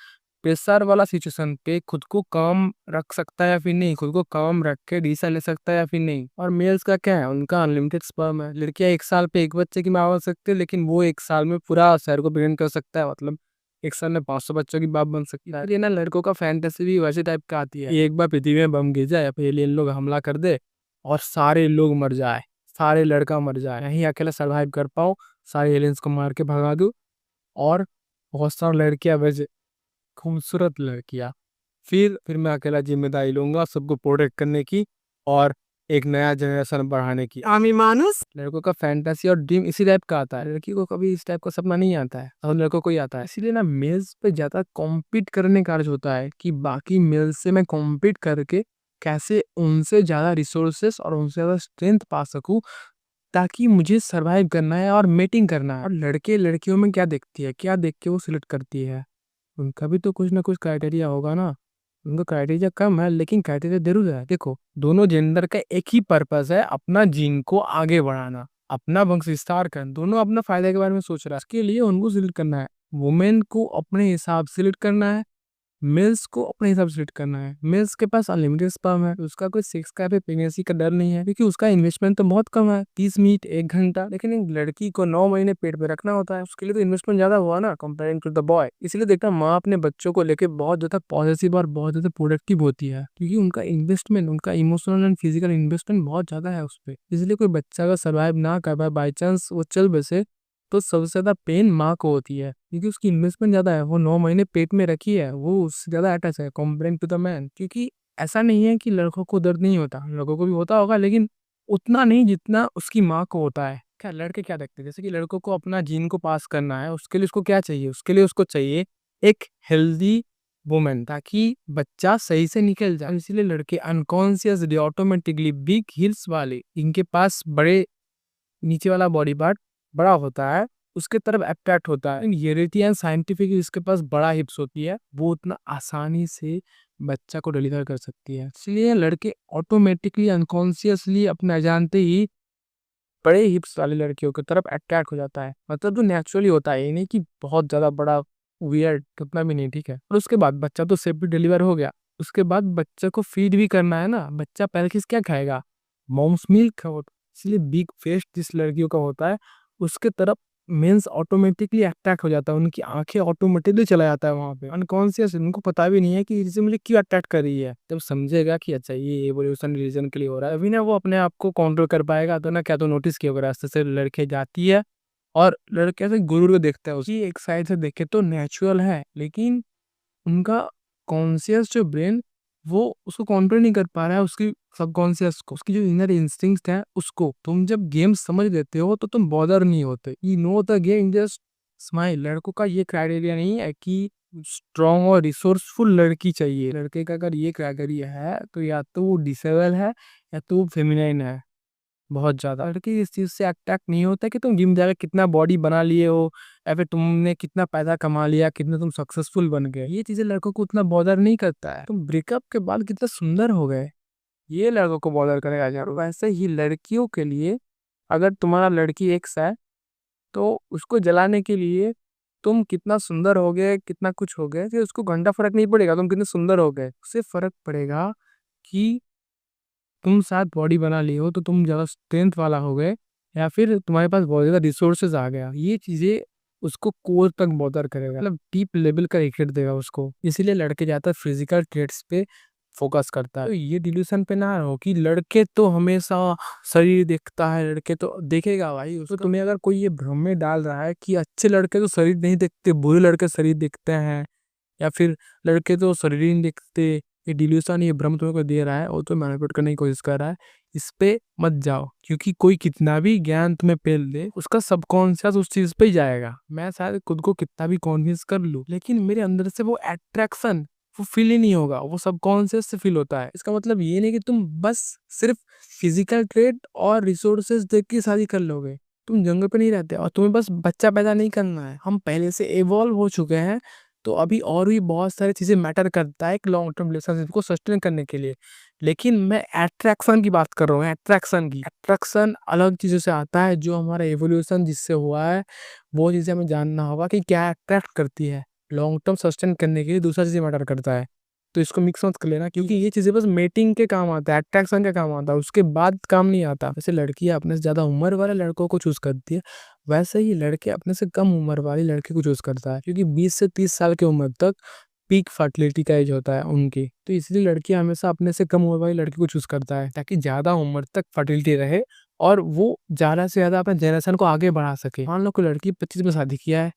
प्रेशर वाला सिचुएशन पे खुद को काम रख सकता है या फिर नहीं, खुद को काम रख के डिसीजन ले सकता है या फिर नहीं। और मेल्स का क्या है, उनका अनलिमिटेड स्पर्म है। लड़कियां एक साल पे एक बच्चे की माँ बन सकती है, लेकिन वो एक साल में पूरा शहर को प्रेग्नेंट कर सकता है। मतलब एक साल में 500 बच्चों की बाप बन सकती है। ये ना लड़कों का फैंटेसी भी वैसे टाइप का आती है, एक बार पृथ्वी में बम गिर जाए या फिर एलियन लोग हमला कर दे और सारे लोग मर जाए, सारे लड़का मर जाए, यहीं अकेला सर्वाइव कर पाऊँ, सारे एलियंस को मार के भगा दूं, और बहुत सारी लड़कियां बचे, खूबसूरत लड़कियां, फिर मैं अकेला जिम्मेदारी लूंगा सबको प्रोटेक्ट करने की और एक नया जनरेशन बढ़ाने की। आमी मानुस लड़कों का फैंटेसी और ड्रीम इसी टाइप का आता है, लड़की को कभी इस टाइप का सपना नहीं आता है, और लड़कों को ही आता है। इसीलिए ना मेल्स पे ज्यादा कॉम्पीट करने का अर्ज होता है कि बाकी मेल्स से मैं कॉम्पीट करके कैसे उनसे ज्यादा रिसोर्सेस और उनसे ज्यादा स्ट्रेंथ पा सकूं, ताकि मुझे सरवाइव करना है और मेटिंग करना है। और लड़के लड़कियों में क्या देखती है, क्या देख के वो सिलेक्ट करती है, उनका भी तो कुछ ना कुछ क्राइटेरिया होगा ना। उनका क्राइटेरिया कम है लेकिन क्राइटेरिया जरूर है। देखो दोनों जेंडर का एक ही पर्पस है, अपना जीन को आगे बढ़ाना, अपना वंश विस्तार करना, दोनों अपना फायदे के बारे में सोच रहा है। इसके लिए उनको सिलेक्ट करना है, वुमेन को अपने हिसाब से सिलेक्ट करना है, मेल्स को अपने हिसाब से सेट करना है। मेल्स के पास अनलिमिटेड स्पर्म है, उसका कोई सेक्स का पे प्रेगनेंसी का डर नहीं है, क्योंकि उसका इन्वेस्टमेंट तो बहुत कम है, 30 मिनट 1 घंटा। लेकिन एक लड़की को 9 महीने पेट पे रखना होता है, उसके लिए तो इन्वेस्टमेंट ज्यादा हुआ ना कंपेयरिंग टू द बॉय। इसलिए देखना माँ अपने बच्चों को लेके बहुत ज्यादा पॉजिटिव और बहुत ज्यादा प्रोडक्टिव होती है, क्योंकि उनका इन्वेस्टमेंट, उनका इमोशनल एंड फिजिकल इन्वेस्टमेंट बहुत ज्यादा है उस पर। इसलिए कोई बच्चा अगर सर्वाइव ना कर पाए, बाई चांस वो चल बसे, तो सबसे ज्यादा पेन माँ को होती है, क्योंकि उसकी इन्वेस्टमेंट ज्यादा है, वो 9 महीने पेट में रखी है, वो उससे ज्यादा अटैच है कंपेयरिंग टू द मैन। क्योंकि ऐसा नहीं है कि लड़कों को दर्द नहीं होता, लड़कों को भी होता होगा, लेकिन उतना नहीं जितना उसकी माँ को होता है। क्या लड़के क्या देखते हैं, जैसे कि लड़कों को अपना जीन को पास करना है, उसके लिए उसको क्या चाहिए, उसके लिए उसको चाहिए एक हेल्दी वुमेन, ताकि बच्चा सही से निकल जाए। इसीलिए लड़के अनकॉन्शियसली ऑटोमेटिकली बिग हिल्स वाले, इनके पास बड़े नीचे वाला बॉडी पार्ट बड़ा होता है, उसके तरफ अट्रैक्ट होता है। ये रहती है साइंटिफिक, इसके पास बड़ा हिप्स होती है, वो उतना आसानी से बच्चा को डिलीवर कर सकती है। इसलिए लड़के ऑटोमेटिकली अनकॉन्शियसली अपने अजानते ही बड़े हिप्स वाली लड़कियों की तरफ अट्रैक्ट हो जाता है। मतलब जो नेचुरली होता है, ये नहीं कि बहुत ज्यादा बड़ा वियर्ड, कितना भी नहीं, ठीक है। और उसके बाद बच्चा तो सेफ भी डिलीवर हो गया, उसके बाद बच्चे को फीड भी करना है ना। बच्चा पहले किस क्या खाएगा, मॉम्स मिल्क। इसलिए बिग फेस जिस लड़कियों का होता है, उसके तरफ मेंस ऑटोमेटिकली अट्रैक्ट हो जाता है, उनकी आंखें ऑटोमेटिकली चला जाता है वहां पे अनकॉन्शियस। उनको पता भी नहीं है कि इसे मुझे क्यों अट्रैक्ट कर रही है। जब समझेगा कि अच्छा ये एवोल्यूशन रीजन के लिए हो रहा है, अभी ना वो अपने आप को कंट्रोल कर पाएगा। तो ना क्या तो नोटिस किया होगा, रास्ते से लड़के जाती है और लड़के से गुरूर को देखता है, उसकी एक साइड से देखे तो नेचुरल है, लेकिन उनका कॉन्शियस जो ब्रेन, वो उसको कंट्रोल नहीं कर पा रहा है, उसकी सबकॉन्शियस को, उसकी जो इनर इंस्टिंक्ट है उसको। तुम जब गेम समझ लेते हो तो तुम बॉदर नहीं होते, you know the game, just smile. लड़कों का ये क्राइटेरिया नहीं है कि स्ट्रॉन्ग और रिसोर्सफुल लड़की चाहिए। लड़के का अगर ये क्राइटेरिया है तो या तो वो डिसेबल है या तो वो फेमिनाइन है बहुत ज्यादा। लड़की इस चीज से अट्रैक्ट नहीं होता कि तुम जिम जाकर कितना बॉडी बना लिए हो, या फिर तुमने कितना पैसा कमा लिया, कितने तुम सक्सेसफुल बन गए। ये चीजें लड़कों को उतना बॉदर नहीं करता है। तुम ब्रेकअप के बाद कितना सुंदर हो गए, ये लड़कों को बॉदर करेगा यार। वैसे ही लड़कियों के लिए, अगर तुम्हारा लड़की एक्स है तो उसको जलाने के लिए तुम कितना सुंदर हो गए, कितना कुछ हो गए, कि उसको घंटा फर्क नहीं पड़ेगा तुम कितने सुंदर हो गए। उससे फर्क पड़ेगा कि तुम साथ बॉडी बना लिए हो तो तुम ज्यादा स्ट्रेंथ वाला हो गए, या फिर तुम्हारे पास बहुत ज्यादा रिसोर्सेज आ गया। ये चीजें उसको कोर तक बॉदर करेगा, मतलब डीप लेवल का इफेक्ट देगा उसको। इसीलिए लड़के ज्यादातर फिजिकल ट्रेट्स पे फोकस करता है। तो ये डिल्यूशन पे ना रहो कि लड़के तो हमेशा शरीर देखता है, लड़के तो देखेगा भाई उसको। तुम्हें अगर कोई ये भ्रम में डाल रहा है कि अच्छे लड़के तो शरीर नहीं देखते, बुरे लड़के शरीर देखते हैं, या फिर लड़के तो शरीर ही नहीं देखते, ये डिल्यूशन, ये भ्रम तुम्हें को दे रहा है, वो तो मैनिपुलेट करने की कोशिश कर रहा है। इस पे मत जाओ, क्योंकि कोई कितना भी ज्ञान तुम्हें पेल दे, उसका सबकॉन्शियस उस चीज पे ही जाएगा। मैं शायद खुद को कितना भी कॉन्विंस कर लूं, लेकिन मेरे अंदर से वो अट्रैक्शन, वो फील ही नहीं होगा, वो सबकॉन्शियस से फील होता है। इसका मतलब ये नहीं कि तुम बस सिर्फ फिजिकल ट्रेट और रिसोर्सेज देख के शादी कर लोगे। तुम जंगल पे नहीं रहते और तुम्हें बस बच्चा पैदा नहीं करना है। हम पहले से इवॉल्व हो चुके हैं, तो अभी और भी बहुत सारी चीजें मैटर करता है एक लॉन्ग टर्म रिलेशनशिप को सस्टेन करने के लिए। लेकिन मैं अट्रैक्शन की बात कर रहा हूँ, अट्रैक्शन की। अट्रैक्शन अलग चीजों से आता है, जो हमारा एवोल्यूशन जिससे हुआ है, वो चीजें हमें जानना होगा कि क्या अट्रैक्ट करती है। लॉन्ग टर्म सस्टेन करने के लिए दूसरा चीजें मैटर करता है, तो इसको मिक्स मत कर लेना, क्योंकि ये चीजें बस मेटिंग के काम आता है, अट्रैक्शन के काम आता है, उसके बाद काम नहीं आता। जैसे लड़कियां अपने से ज्यादा उम्र वाले लड़कों को चूज करती है, वैसे ही लड़के अपने से कम उम्र वाली लड़की को चूज करता है, क्योंकि 20 से 30 साल की उम्र तक पीक फर्टिलिटी का एज होता है उनकी। तो इसलिए लड़कियां हमेशा अपने से कम उम्र वाली लड़की को चूज करता है, ताकि ज्यादा उम्र तक फर्टिलिटी रहे और वो ज्यादा से ज्यादा अपने जनरेशन को आगे बढ़ा सके। मान लो कोई लड़की 25 में शादी किया है,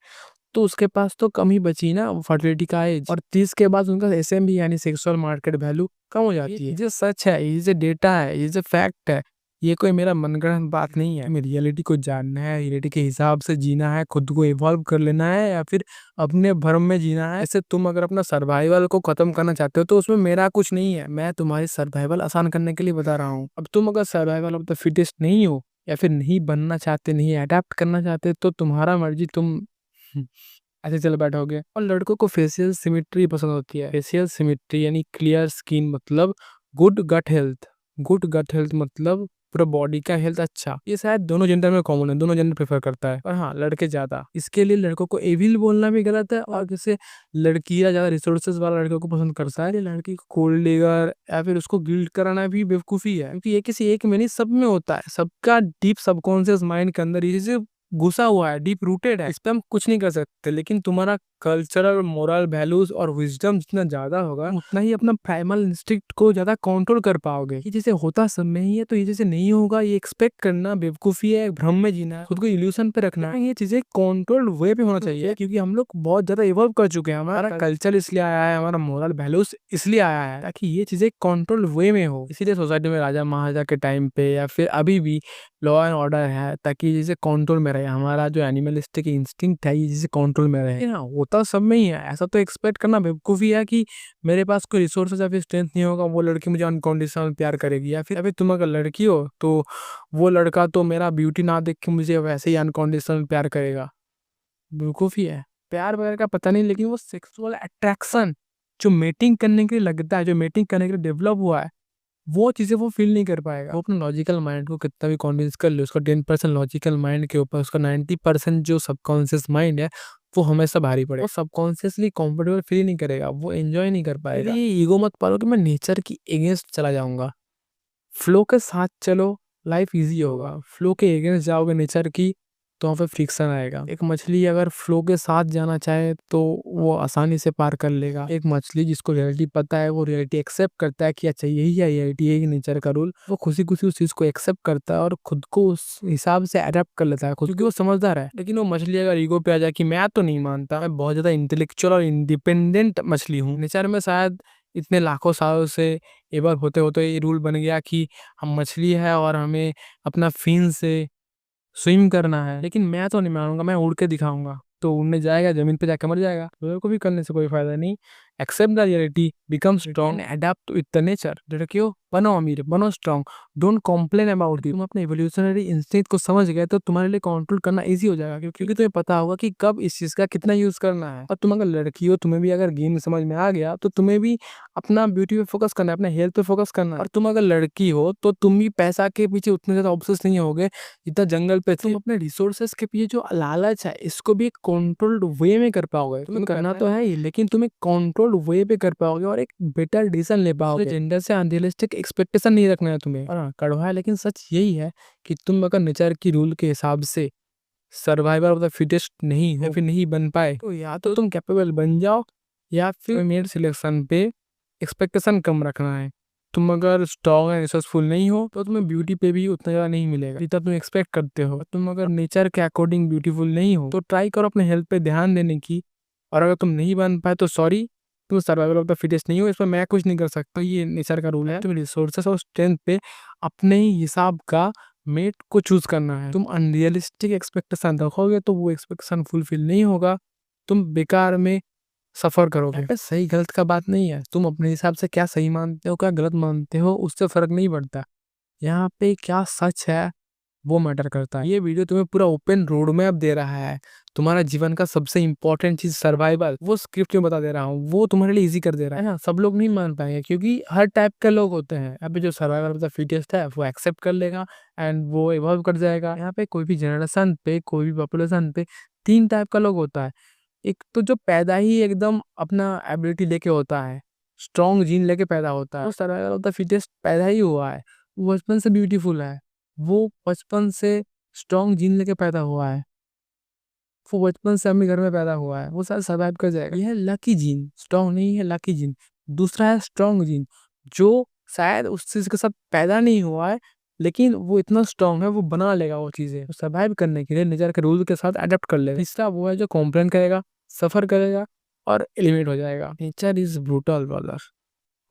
तो उसके पास तो कम ही बची ना फर्टिलिटी का एज, और 30 के बाद उनका एसएमबी यानी सेक्सुअल मार्केट वैल्यू कम हो जाती है। ये सच है, ये जो डेटा है, ये जो फैक्ट है, ये कोई मेरा मनगढ़ंत बात नहीं है। हमें रियलिटी को जानना है, रियलिटी के हिसाब से जीना है, खुद को इवॉल्व कर लेना है, या फिर अपने भ्रम में जीना है। ऐसे तुम अगर अपना सर्वाइवल को खत्म करना चाहते हो तो उसमें मेरा कुछ नहीं है, मैं तुम्हारी सर्वाइवल आसान करने के लिए बता रहा हूँ। अब तुम अगर सर्वाइवल ऑफ द फिटेस्ट नहीं हो, या फिर नहीं बनना चाहते, नहीं अडेप्ट करना चाहते, तो तुम्हारा मर्जी, तुम ऐसे चल बैठोगे। और लड़कों को फेशियल सिमेट्री पसंद होती है। फेशियल सिमेट्री यानी क्लियर स्किन मतलब good gut health. Good gut health मतलब पूरा बॉडी का हेल्थ अच्छा। ये शायद दोनों जेंडर में कॉमन है, दोनों जेंडर प्रेफर करता है, और हाँ लड़के ज्यादा। इसके लिए लड़कों को एविल बोलना भी गलत है, और जैसे लड़कियां ज्यादा रिसोर्सेज वाला लड़कों को पसंद करता है, लड़की को कोल्ड डिगर या फिर उसको गिल्ट कराना भी बेवकूफी है, क्योंकि ये किसी एक में नहीं, सब में होता है। सबका डीप सबकॉन्शियस माइंड के अंदर ये चीजें घुसा हुआ है, डीप रूटेड है, इस पे हम कुछ नहीं कर सकते। लेकिन तुम्हारा कल्चरल मोरल वैल्यूज और विजडम जितना ज्यादा होगा, उतना ही अपना प्राइमल इंस्टिंक्ट को ज्यादा कंट्रोल कर पाओगे। ये जैसे होता सब में ही है, तो ये जैसे नहीं होगा, ये एक्सपेक्ट करना बेवकूफी है, भ्रम में जीना है, खुद को इल्यूशन पे रखना है। ये चीजें कंट्रोल्ड वे पे होना चाहिए, क्योंकि हम लोग बहुत ज्यादा इवॉल्व कर चुके हैं। हमारा कल्चर इसलिए आया है, हमारा मोरल वैल्यूज इसलिए आया है ताकि ये चीजें कंट्रोल वे में हो। इसीलिए सोसाइटी में राजा महाराजा के टाइम पे या फिर अभी भी लॉ एंड ऑर्डर है, ताकि जैसे कंट्रोल में रहे। हमारा जो एनिमलिस्टिक इंस्टिंक्ट है, ये जैसे कंट्रोल में रहे ना, होता सब में ही है। ऐसा तो एक्सपेक्ट करना बेवकूफी है कि मेरे पास कोई रिसोर्सेज या फिर स्ट्रेंथ नहीं होगा, वो लड़की मुझे अनकंडीशनल प्यार करेगी, या फिर अभी तुम अगर लड़की हो तो वो लड़का तो मेरा ब्यूटी ना देख के मुझे वैसे ही अनकंडीशनल प्यार करेगा। बेवकूफी है। प्यार वगैरह का पता नहीं, लेकिन वो सेक्सुअल अट्रैक्शन जो मेटिंग करने के लिए लगता है, जो मेटिंग करने के लिए डेवलप हुआ है, वो चीज़ें वो फील नहीं कर पाएगा। वो अपने लॉजिकल माइंड को कितना भी कन्विंस कर ले, उसका 10% लॉजिकल माइंड के ऊपर उसका 90% जो सबकॉन्शियस माइंड है, वो हमेशा भारी पड़ेगा। वो सबकॉन्शियसली कंफर्टेबल फील नहीं करेगा, वो एंजॉय नहीं कर पाएगा। ये ईगो मत पालो कि मैं नेचर की अगेंस्ट चला जाऊंगा। फ्लो के साथ चलो, लाइफ इजी होगा। फ्लो के अगेंस्ट जाओगे नेचर की, तो वहाँ पे फ्रिक्शन आएगा। एक मछली अगर फ्लो के साथ जाना चाहे तो वो आसानी से पार कर लेगा। एक मछली जिसको रियलिटी पता है, वो रियलिटी एक्सेप्ट करता है कि अच्छा यही है रियलिटी, यही नेचर का रूल, वो खुशी खुशी उस चीज को एक्सेप्ट करता है और खुद को उस हिसाब से अडेप्ट कर लेता है, क्योंकि वो समझदार है। लेकिन वो मछली अगर ईगो पे आ जाए कि मैं तो नहीं मानता, मैं बहुत ज्यादा इंटेलेक्चुअल और इंडिपेंडेंट मछली हूँ, नेचर में शायद इतने लाखों सालों से एवॉल्व होते होते ये रूल बन गया कि हम मछली है और हमें अपना फिन से स्विम करना है, लेकिन मैं तो नहीं मानूंगा, मैं उड़ के दिखाऊंगा। तो उड़ने जाएगा, जमीन पे जाके मर जाएगा, तो को भी करने से कोई फायदा नहीं। Accept the reality, become strong, adapt with the nature. लड़कियों बनो अमीर, बनो strong, don't complain about it. तुम अपने इवोल्यूशनरी इंस्टिंक्ट को समझ गए तो तुम्हारे लिए कंट्रोल करना इजी हो जाएगा, क्योंकि तुम्हें पता होगा कि कब इस चीज का कितना यूज करना है। और तुम अगर लड़की हो, तुम्हें भी अगर गेम समझ में आ गया, तो तुम्हें भी अपना ब्यूटी पे फोकस करना है, अपने हेल्थ पे फोकस करना है। और तुम अगर लड़की हो तो तुम भी पैसा के पीछे उतने ज्यादा ऑब्सेस नहीं होगे जितना जंगल पे तुम अपने रिसोर्सेस के पीछे जो लालच है, इसको भी एक कंट्रोल्ड वे में कर पाओगे। तुम्हें करना तो है ही, लेकिन तुम एक कंट्रोल्ड वे पे कर पाओगे और एक बेटर डिसीजन ले पाओगे। जेंडर से अनरियलिस्टिक एक्सपेक्टेशन नहीं रखना है तुम्हें। और हाँ, कड़वा है लेकिन सच यही है कि तुम अगर नेचर की रूल के हिसाब से सर्वाइवल ऑफ द फिटेस्ट नहीं हो, फिर नहीं बन पाए, तो या तो तुम कैपेबल बन जाओ, या फिर मेड सिलेक्शन पे एक्सपेक्टेशन कम रखना है। तुम अगर स्ट्रॉन्ग एंड रिसोर्सफुल नहीं हो, तो तुम्हें ब्यूटी पे भी उतना ज़्यादा नहीं मिलेगा जितना तुम एक्सपेक्ट करते हो। तुम अगर नेचर के अकॉर्डिंग ब्यूटीफुल नहीं हो, तो ट्राई करो अपने हेल्थ पे ध्यान देने की। और अगर तुम नहीं बन पाए तो सॉरी, तुम सर्वाइवल ऑफ द फिटेस्ट नहीं हो, इस पर मैं कुछ नहीं कर सकता, ये नेचर का रूल है। तुम रिसोर्सेस और स्ट्रेंथ पे अपने ही हिसाब का मेट को चूज करना है। तुम अनरियलिस्टिक एक्सपेक्टेशन रखोगे तो वो एक्सपेक्टेशन फुलफिल नहीं होगा, तुम बेकार में सफर करोगे। सही गलत का बात नहीं है, तुम अपने हिसाब से क्या सही मानते हो, क्या गलत मानते हो, उससे फर्क नहीं पड़ता। यहाँ पे क्या सच है वो मैटर करता है। ये वीडियो तुम्हें पूरा ओपन रोड मैप दे रहा है। तुम्हारा जीवन का सबसे इंपॉर्टेंट चीज सर्वाइवल, वो स्क्रिप्ट में बता दे रहा हूँ, वो तुम्हारे लिए इजी कर दे रहा है ना। सब लोग नहीं मान पाएंगे, क्योंकि हर टाइप के लोग होते हैं। अभी जो सर्वाइवल ऑफ द फिटेस्ट है वो एक्सेप्ट कर लेगा एंड वो इवॉल्व कर जाएगा। यहाँ पे कोई भी जनरेशन पे, कोई भी पॉपुलेशन पे 3 टाइप का लोग होता है। एक तो जो पैदा ही एकदम अपना एबिलिटी लेके होता है, स्ट्रॉन्ग जीन लेके पैदा होता है, वो सर्वाइवल ऑफ द फिटेस्ट पैदा ही हुआ है, वो बचपन से ब्यूटीफुल है, वो बचपन से स्ट्रॉन्ग जीन लेके पैदा हुआ है, वो बचपन से अम्मी घर में पैदा हुआ है, वो शायद सर्वाइव कर जाएगा। यह है लकी जीन, स्ट्रॉन्ग नहीं है, लकी जीन। दूसरा है स्ट्रॉन्ग जीन, जो शायद उस चीज के साथ पैदा नहीं हुआ है, लेकिन वो इतना स्ट्रॉन्ग है, वो बना लेगा वो चीजें, वो सर्वाइव करने के लिए नेचर के रूल के साथ अडेप्ट कर लेगा। तीसरा वो है जो कॉम्प्लेन करेगा, सफर करेगा और एलिमिनेट हो जाएगा। नेचर इज ब्रूटल ब्रदर,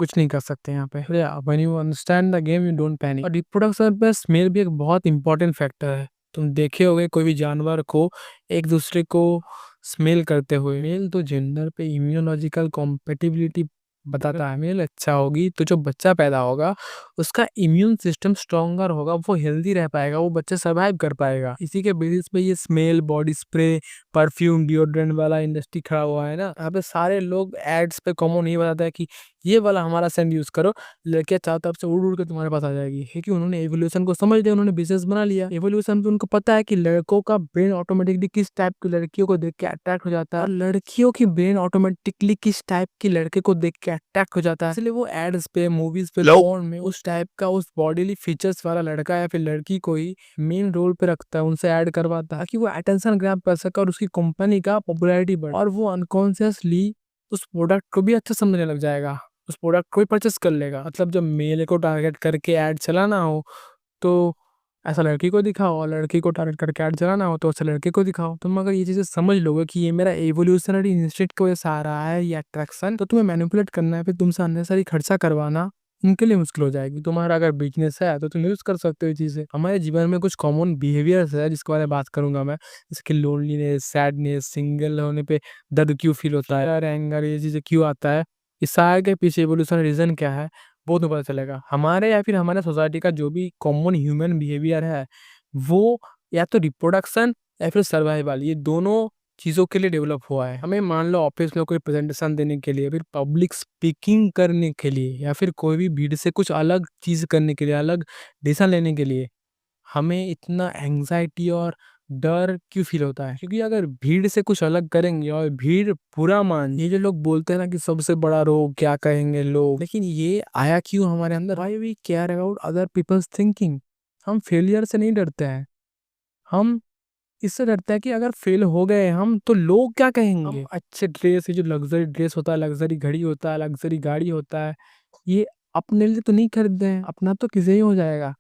कुछ नहीं कर सकते यहाँ पे। When you understand the game you don't panic. और रिप्रोडक्शन पे स्मेल भी एक बहुत इंपॉर्टेंट फैक्टर है। तुम देखे होगे कोई भी जानवर को एक दूसरे को स्मेल करते हुए। मेल तो जेंडर पे इम्यूनोलॉजिकल कॉम्पेटिबिलिटी बताता है। मेल अच्छा होगी तो जो बच्चा पैदा होगा उसका इम्यून सिस्टम स्ट्रॉन्गर होगा, वो हेल्दी रह पाएगा, वो बच्चा सर्वाइव कर पाएगा। इसी के बेसिस पे ये smell, body spray, perfume, deodorant वाला इंडस्ट्री खड़ा हुआ है ना। यहाँ पे सारे लोग एड्स पे कॉमन नहीं बताता है कि ये वाला हमारा सेंट यूज करो, लड़कियां चारों तरफ से उड़ उड़ के तुम्हारे पास आ जाएगी। क्योंकि उन्होंने एवोल्यूशन को समझ लिया, उन्होंने बिजनेस बना लिया। एवोल्यूशन पे उनको पता है कि लड़कों का ब्रेन ऑटोमेटिकली किस टाइप की लड़कियों को देख के अट्रैक्ट हो जाता है, और लड़कियों की ब्रेन ऑटोमेटिकली किस टाइप की लड़के को देख के अट्रैक्ट हो जाता है। इसलिए वो एड्स पे, मूवीज पे, फोन में उस टाइप का, उस बॉडीली फीचर्स वाला लड़का या फिर लड़की को ही मेन रोल पे रखता है, उनसे ऐड करवाता है, ताकि वो अटेंशन ग्रैब कर सके और उसकी कंपनी का पॉपुलैरिटी बढ़ और वो अनकॉन्शियसली उस प्रोडक्ट को भी अच्छा समझने लग जाएगा, उस प्रोडक्ट को भी परचेस कर लेगा। मतलब जब मेल को टारगेट करके ऐड चलाना हो तो ऐसा लड़की को दिखाओ, और लड़की को टारगेट करके ऐड चलाना हो तो ऐसा लड़के को दिखाओ। तुम अगर ये चीजें समझ लोगे कि ये मेरा एवोल्यूशनरी इंस्टिंक्ट की वजह से आ रहा है, ये अट्रैक्शन, तो तुम्हें मैनिपुलेट करना है, फिर तुमसे अननेसेसरी खर्चा करवाना उनके लिए मुश्किल हो जाएगी। तुम्हारा अगर बिजनेस है तो तुम यूज कर सकते हो ये चीजें। हमारे जीवन में कुछ कॉमन बिहेवियर्स है जिसके बारे में बात करूंगा मैं, जैसे कि लोनलीनेस, सैडनेस, सिंगल होने पे दर्द क्यों फील होता है, एंगर, ये चीजें क्यों आता है, इस सारे के पीछे एवोल्यूशन रीजन क्या है वो तो पता चलेगा। हमारे या फिर हमारे सोसाइटी का जो भी कॉमन ह्यूमन बिहेवियर है वो या तो रिप्रोडक्शन या फिर सर्वाइवल, ये दोनों चीज़ों के लिए डेवलप हुआ है। हमें मान लो ऑफिस में कोई प्रेजेंटेशन देने के लिए, फिर पब्लिक स्पीकिंग करने के लिए, या फिर कोई भी भीड़ से कुछ अलग चीज़ करने के लिए, अलग डिसीजन लेने के लिए हमें इतना एंग्जाइटी और डर क्यों फील होता है? क्योंकि अगर भीड़ से कुछ अलग करेंगे और भीड़ बुरा मान, ये जो लोग बोलते हैं ना कि सबसे बड़ा रोग क्या कहेंगे लोग, लेकिन ये आया क्यों हमारे अंदर? Why we care about other peoples thinking. हम फेलियर से नहीं डरते हैं, हम इससे डरते हैं कि अगर फेल हो गए हम तो लोग क्या कहेंगे। हम अच्छे ड्रेस, ये जो लग्जरी ड्रेस होता है, लग्जरी घड़ी होता है, लग्जरी गाड़ी होता है, ये अपने लिए तो नहीं खरीदते हैं, अपना तो किसी ही हो जाएगा।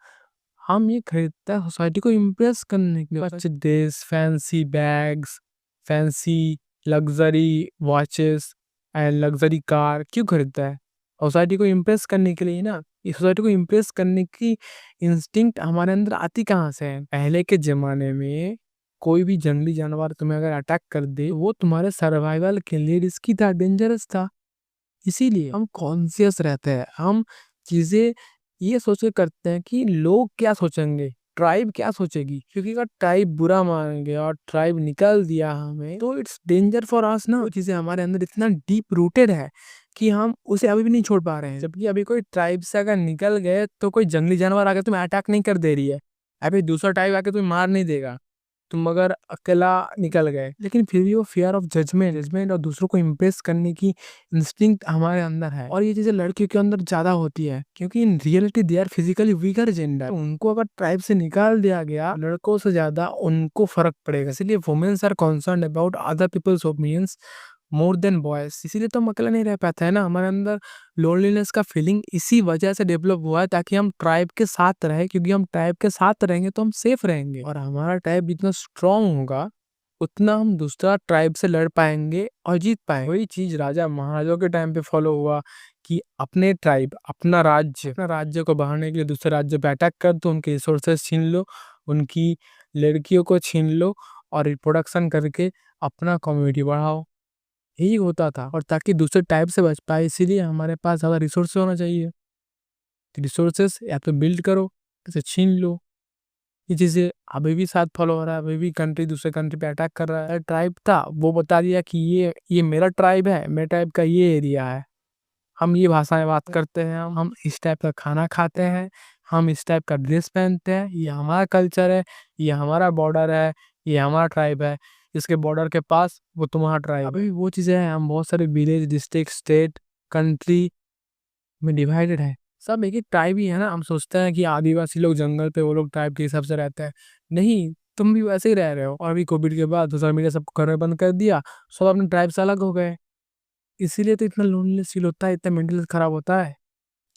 हम ये खरीदते हैं सोसाइटी को इम्प्रेस करने के लिए। अच्छे dress, fancy bags, fancy luxury watches and luxury car क्यों खरीदता है? सोसाइटी को इम्प्रेस करने के लिए ना। इस सोसाइटी को इम्प्रेस करने की इंस्टिंक्ट हमारे अंदर आती कहाँ से है? पहले के जमाने में कोई भी जंगली जानवर तुम्हें अगर अटैक कर दे, वो तुम्हारे सर्वाइवल के लिए रिस्की था, डेंजरस था। इसीलिए हम कॉन्शियस रहते हैं, हम चीजें ये सोच के करते हैं कि लोग क्या सोचेंगे, ट्राइब क्या सोचेगी। क्योंकि अगर ट्राइब बुरा मान गया और ट्राइब निकाल दिया हमें, तो इट्स डेंजर फॉर अस ना। वो चीजें हमारे अंदर इतना डीप रूटेड है कि हम उसे अभी भी नहीं छोड़ पा रहे हैं। जबकि अभी कोई ट्राइब से अगर निकल गए तो कोई जंगली जानवर आके तुम्हें अटैक नहीं कर दे रही है, अभी दूसरा ट्राइब आके तुम्हें मार नहीं देगा तुम अगर अकेला निकल गए। लेकिन फिर भी वो फियर ऑफ जजमेंट और दूसरों को इम्प्रेस करने की इंस्टिंक्ट हमारे अंदर है, और ये चीजें लड़कियों के अंदर ज्यादा होती है क्योंकि in reality they are physically weaker gender. उनको अगर ट्राइब से निकाल दिया गया, लड़कों से ज्यादा उनको फर्क पड़ेगा। इसलिए womens are concern about other peoples opinions more than boys. इसीलिए तो हम अकेला नहीं रह पाते है ना। हमारे अंदर लोनलीनेस का फीलिंग इसी वजह से डेवलप हुआ है ताकि हम ट्राइब के साथ रहे, क्योंकि हम ट्राइब के साथ रहेंगे तो हम सेफ रहेंगे, और हमारा ट्राइब जितना स्ट्रांग होगा उतना हम दूसरा ट्राइब से लड़ पाएंगे और जीत पाएंगे। वही चीज राजा महाराजाओं के टाइम पे फॉलो हुआ कि अपने ट्राइब, अपना राज्य को बढ़ाने के लिए दूसरे राज्य पे अटैक कर दो, उनके रिसोर्सेस छीन लो, उनकी लड़कियों को छीन लो और रिप्रोडक्शन करके अपना कम्युनिटी बढ़ाओ। यही होता था, और ताकि दूसरे टाइप से बच पाए इसीलिए हमारे पास ज़्यादा रिसोर्स होना चाहिए। रिसोर्सेस या तो बिल्ड करो, इसे छीन लो। ये चीज़ें अभी भी साथ फॉलो हो रहा है। अभी भी कंट्री दूसरे कंट्री पे अटैक कर रहा है। ट्राइब था वो बता दिया कि ये मेरा ट्राइब है, मेरे ट्राइब का ये एरिया है, हम ये भाषाएं बात करते हैं, हम इस टाइप का खाना खाते हैं, हम इस टाइप का ड्रेस पहनते हैं, ये हमारा कल्चर है, ये हमारा बॉर्डर है, ये हमारा ट्राइब है, इसके बॉर्डर के पास वो तुम्हारा ट्राइब। अभी भी वो चीज़ें हैं। हम बहुत सारे विलेज, डिस्ट्रिक्ट, स्टेट, कंट्री में डिवाइडेड है। सब एक एक ट्राइब ही है ना। हम सोचते हैं कि आदिवासी लोग जंगल पे, वो लोग ट्राइब के हिसाब से रहते हैं। नहीं, तुम भी वैसे ही रह रहे हो। और अभी कोविड के बाद सोशल मीडिया सबको करना बंद कर दिया, सब अपने ट्राइब से अलग हो गए। इसीलिए तो इतना लोनलीनेस फील होता है, इतना मेंटल हेल्थ खराब होता है,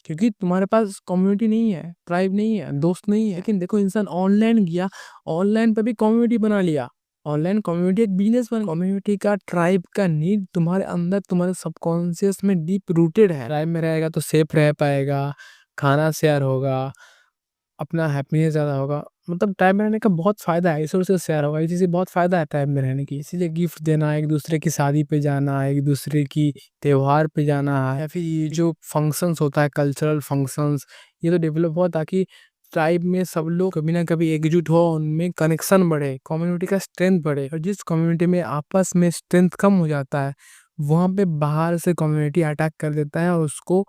क्योंकि तुम्हारे पास कम्युनिटी नहीं है, ट्राइब नहीं है, दोस्त नहीं है। लेकिन देखो इंसान ऑनलाइन गया, ऑनलाइन पे भी कम्युनिटी बना लिया। ऑनलाइन कम्युनिटी एक बिजनेस बन, कम्युनिटी का, ट्राइब का नीड तुम्हारे अंदर, तुम्हारे सबकॉन्शियस में डीप रूटेड है। ट्राइब में रहेगा तो सेफ रह पाएगा, खाना शेयर होगा, अपना हैप्पीनेस ज़्यादा होगा। मतलब ट्राइब में रहने का बहुत फ़ायदा है, रिसोर्सेज शेयर होगा, ये चीज़ें बहुत फ़ायदा है ट्राइब में रहने की। इसीलिए गिफ्ट देना, एक दूसरे की शादी पे जाना, एक दूसरे की त्योहार पे जाना, या फिर ये जो फंक्शंस होता है, कल्चरल फंक्शंस, ये तो डेवलप हुआ ताकि ट्राइब में सब लोग कभी ना कभी एकजुट हो, उनमें कनेक्शन बढ़े, कम्युनिटी का स्ट्रेंथ बढ़े। और जिस कम्युनिटी में आपस में स्ट्रेंथ कम हो जाता है, वहाँ पे बाहर से कम्युनिटी अटैक कर देता है और उसको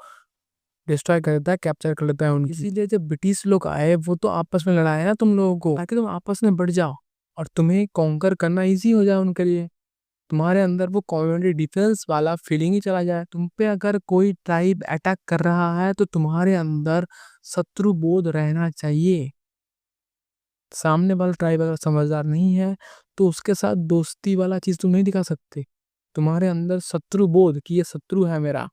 डिस्ट्रॉय कर देता है, कैप्चर कर लेता है उनकी। इसीलिए जब ब्रिटिश लोग आए, वो तो आपस में लड़ाए ना तुम लोगों को, ताकि तुम आपस में बढ़ जाओ और तुम्हें कॉन्कर करना इजी हो जाए उनके लिए। तुम्हारे अंदर वो कम्युनिटी डिफेंस वाला फीलिंग ही चला जाए। तुम पे अगर कोई ट्राइब अटैक कर रहा है तो तुम्हारे अंदर शत्रु बोध रहना चाहिए। सामने वाला ट्राइब अगर समझदार नहीं है तो उसके साथ दोस्ती वाला चीज तुम नहीं दिखा सकते। तुम्हारे अंदर शत्रु बोध कि ये शत्रु है मेरा,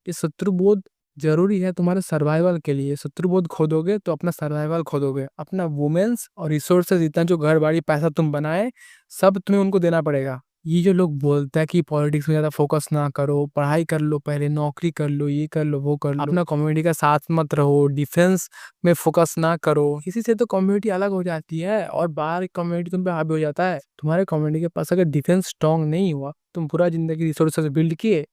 ये शत्रु बोध जरूरी है तुम्हारे सर्वाइवल के लिए। शत्रु बोध खोदोगे तो अपना सर्वाइवल खोदोगे, अपना वुमेन्स और रिसोर्सेज, इतना जो घर बाड़ी पैसा तुम बनाए सब तुम्हें उनको देना पड़ेगा। ये जो लोग बोलते हैं कि पॉलिटिक्स में ज्यादा फोकस ना करो, पढ़ाई कर लो, पहले नौकरी कर लो, ये कर लो, वो कर लो, अपना कम्युनिटी का साथ मत रहो, डिफेंस में फोकस ना करो, इसी से तो कम्युनिटी अलग हो जाती है और बाहर कम्युनिटी तुम पे हावी हो जाता है। तुम्हारे कम्युनिटी के पास अगर डिफेंस स्ट्रांग नहीं हुआ, तुम पूरा जिंदगी रिसोर्सेज बिल्ड किए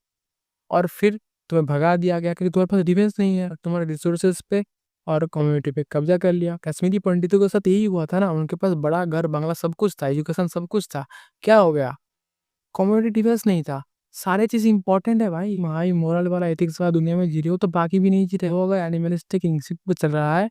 और फिर तुम्हें भगा दिया गया क्योंकि तुम्हारे पास डिफेंस नहीं है, तुम्हारे रिसोर्सेज पे और कम्युनिटी पे कब्जा कर लिया। कश्मीरी पंडितों के साथ यही हुआ था ना, उनके पास बड़ा घर बंगला सब कुछ था, एजुकेशन सब कुछ था, क्या हो गया? कम्युनिटी डिफेंस नहीं था। सारे चीज इंपॉर्टेंट है भाई, भाई मोरल वाला एथिक्स वाला दुनिया में जी रहे हो तो बाकी भी नहीं जी रहे हो। अगर एनिमलिस्टिक इंस्टिंक्ट पे चल रहा है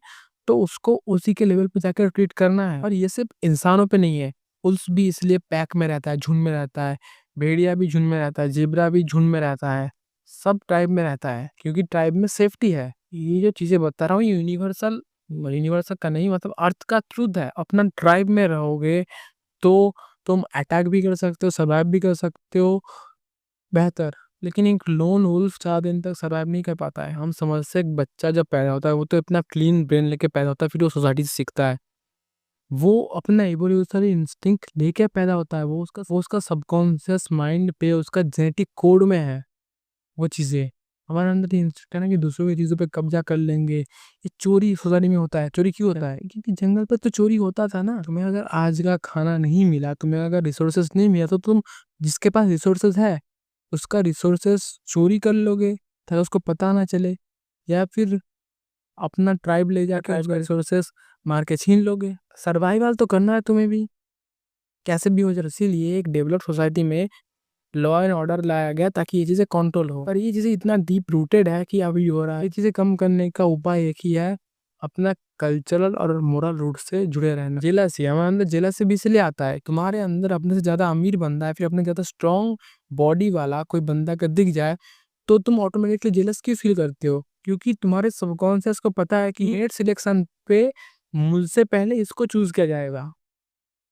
तो उसको उसी के लेवल पे जाकर ट्रीट करना है। और ये सिर्फ इंसानों पे नहीं है, उल्स भी इसलिए पैक में रहता है, झुंड में रहता है, भेड़िया भी झुंड में रहता है, जेब्रा भी झुंड में रहता है, सब ट्राइब में रहता है क्योंकि ट्राइब में सेफ्टी है। ये जो चीजें बता रहा हूँ यूनिवर्सल, यूनिवर्सल का नहीं मतलब अर्थ का ट्रूथ है। अपना ट्राइब में रहोगे तो तुम अटैक भी कर सकते हो, सर्वाइव भी कर सकते हो बेहतर। लेकिन एक लोन वुल्फ 4 दिन तक सर्वाइव नहीं कर पाता है। हम समझते हैं एक बच्चा जब पैदा होता है वो तो इतना क्लीन ब्रेन लेके पैदा होता है, फिर वो सोसाइटी से सीखता है, वो अपना इवोल्यूशनरी इंस्टिंक्ट लेके पैदा होता है, वो उसका सबकॉन्शियस माइंड पे, उसका जेनेटिक कोड में है वो चीजें। हमारे अंदर इंस्टिंक्ट है ना कि दूसरों की चीजों पे कब्जा कर लेंगे। ये चोरी सोसाइटी में होता है। चोरी क्यों होता है? क्योंकि जंगल पर तो चोरी होता था ना। तुम्हें अगर आज का खाना नहीं मिला, तुम्हें अगर रिसोर्सेस नहीं मिला, तो तुम जिसके पास रिसोर्सेस है उसका रिसोर्सेस चोरी कर लोगे ताकि उसको पता ना चले, या फिर अपना ट्राइब ले जाकर उसका रिसोर्सेस मार के छीन लोगे। सर्वाइवल तो करना है तुम्हें भी, कैसे भी हो जाए। इसीलिए एक डेवलप सोसाइटी में लॉ एंड ऑर्डर लाया गया ताकि ये चीजें कंट्रोल हो। पर ये चीजें इतना डीप रूटेड है कि अभी हो रहा है। ये चीजें कम करने का उपाय एक ही है, अपना कल्चरल और मोरल रूट से जुड़े रहना। जेलसी हमारे अंदर, जेलसी भी इसलिए आता है, तुम्हारे अंदर अपने से ज्यादा अमीर बंदा है, फिर अपने ज्यादा स्ट्रॉन्ग बॉडी वाला कोई बंदा का दिख जाए तो तुम ऑटोमेटिकली जेलस क्यों फील करते हो? क्योंकि तुम्हारे सबकॉन्शियस को पता है कि नेट सिलेक्शन पे मुझसे पहले इसको चूज किया जाएगा,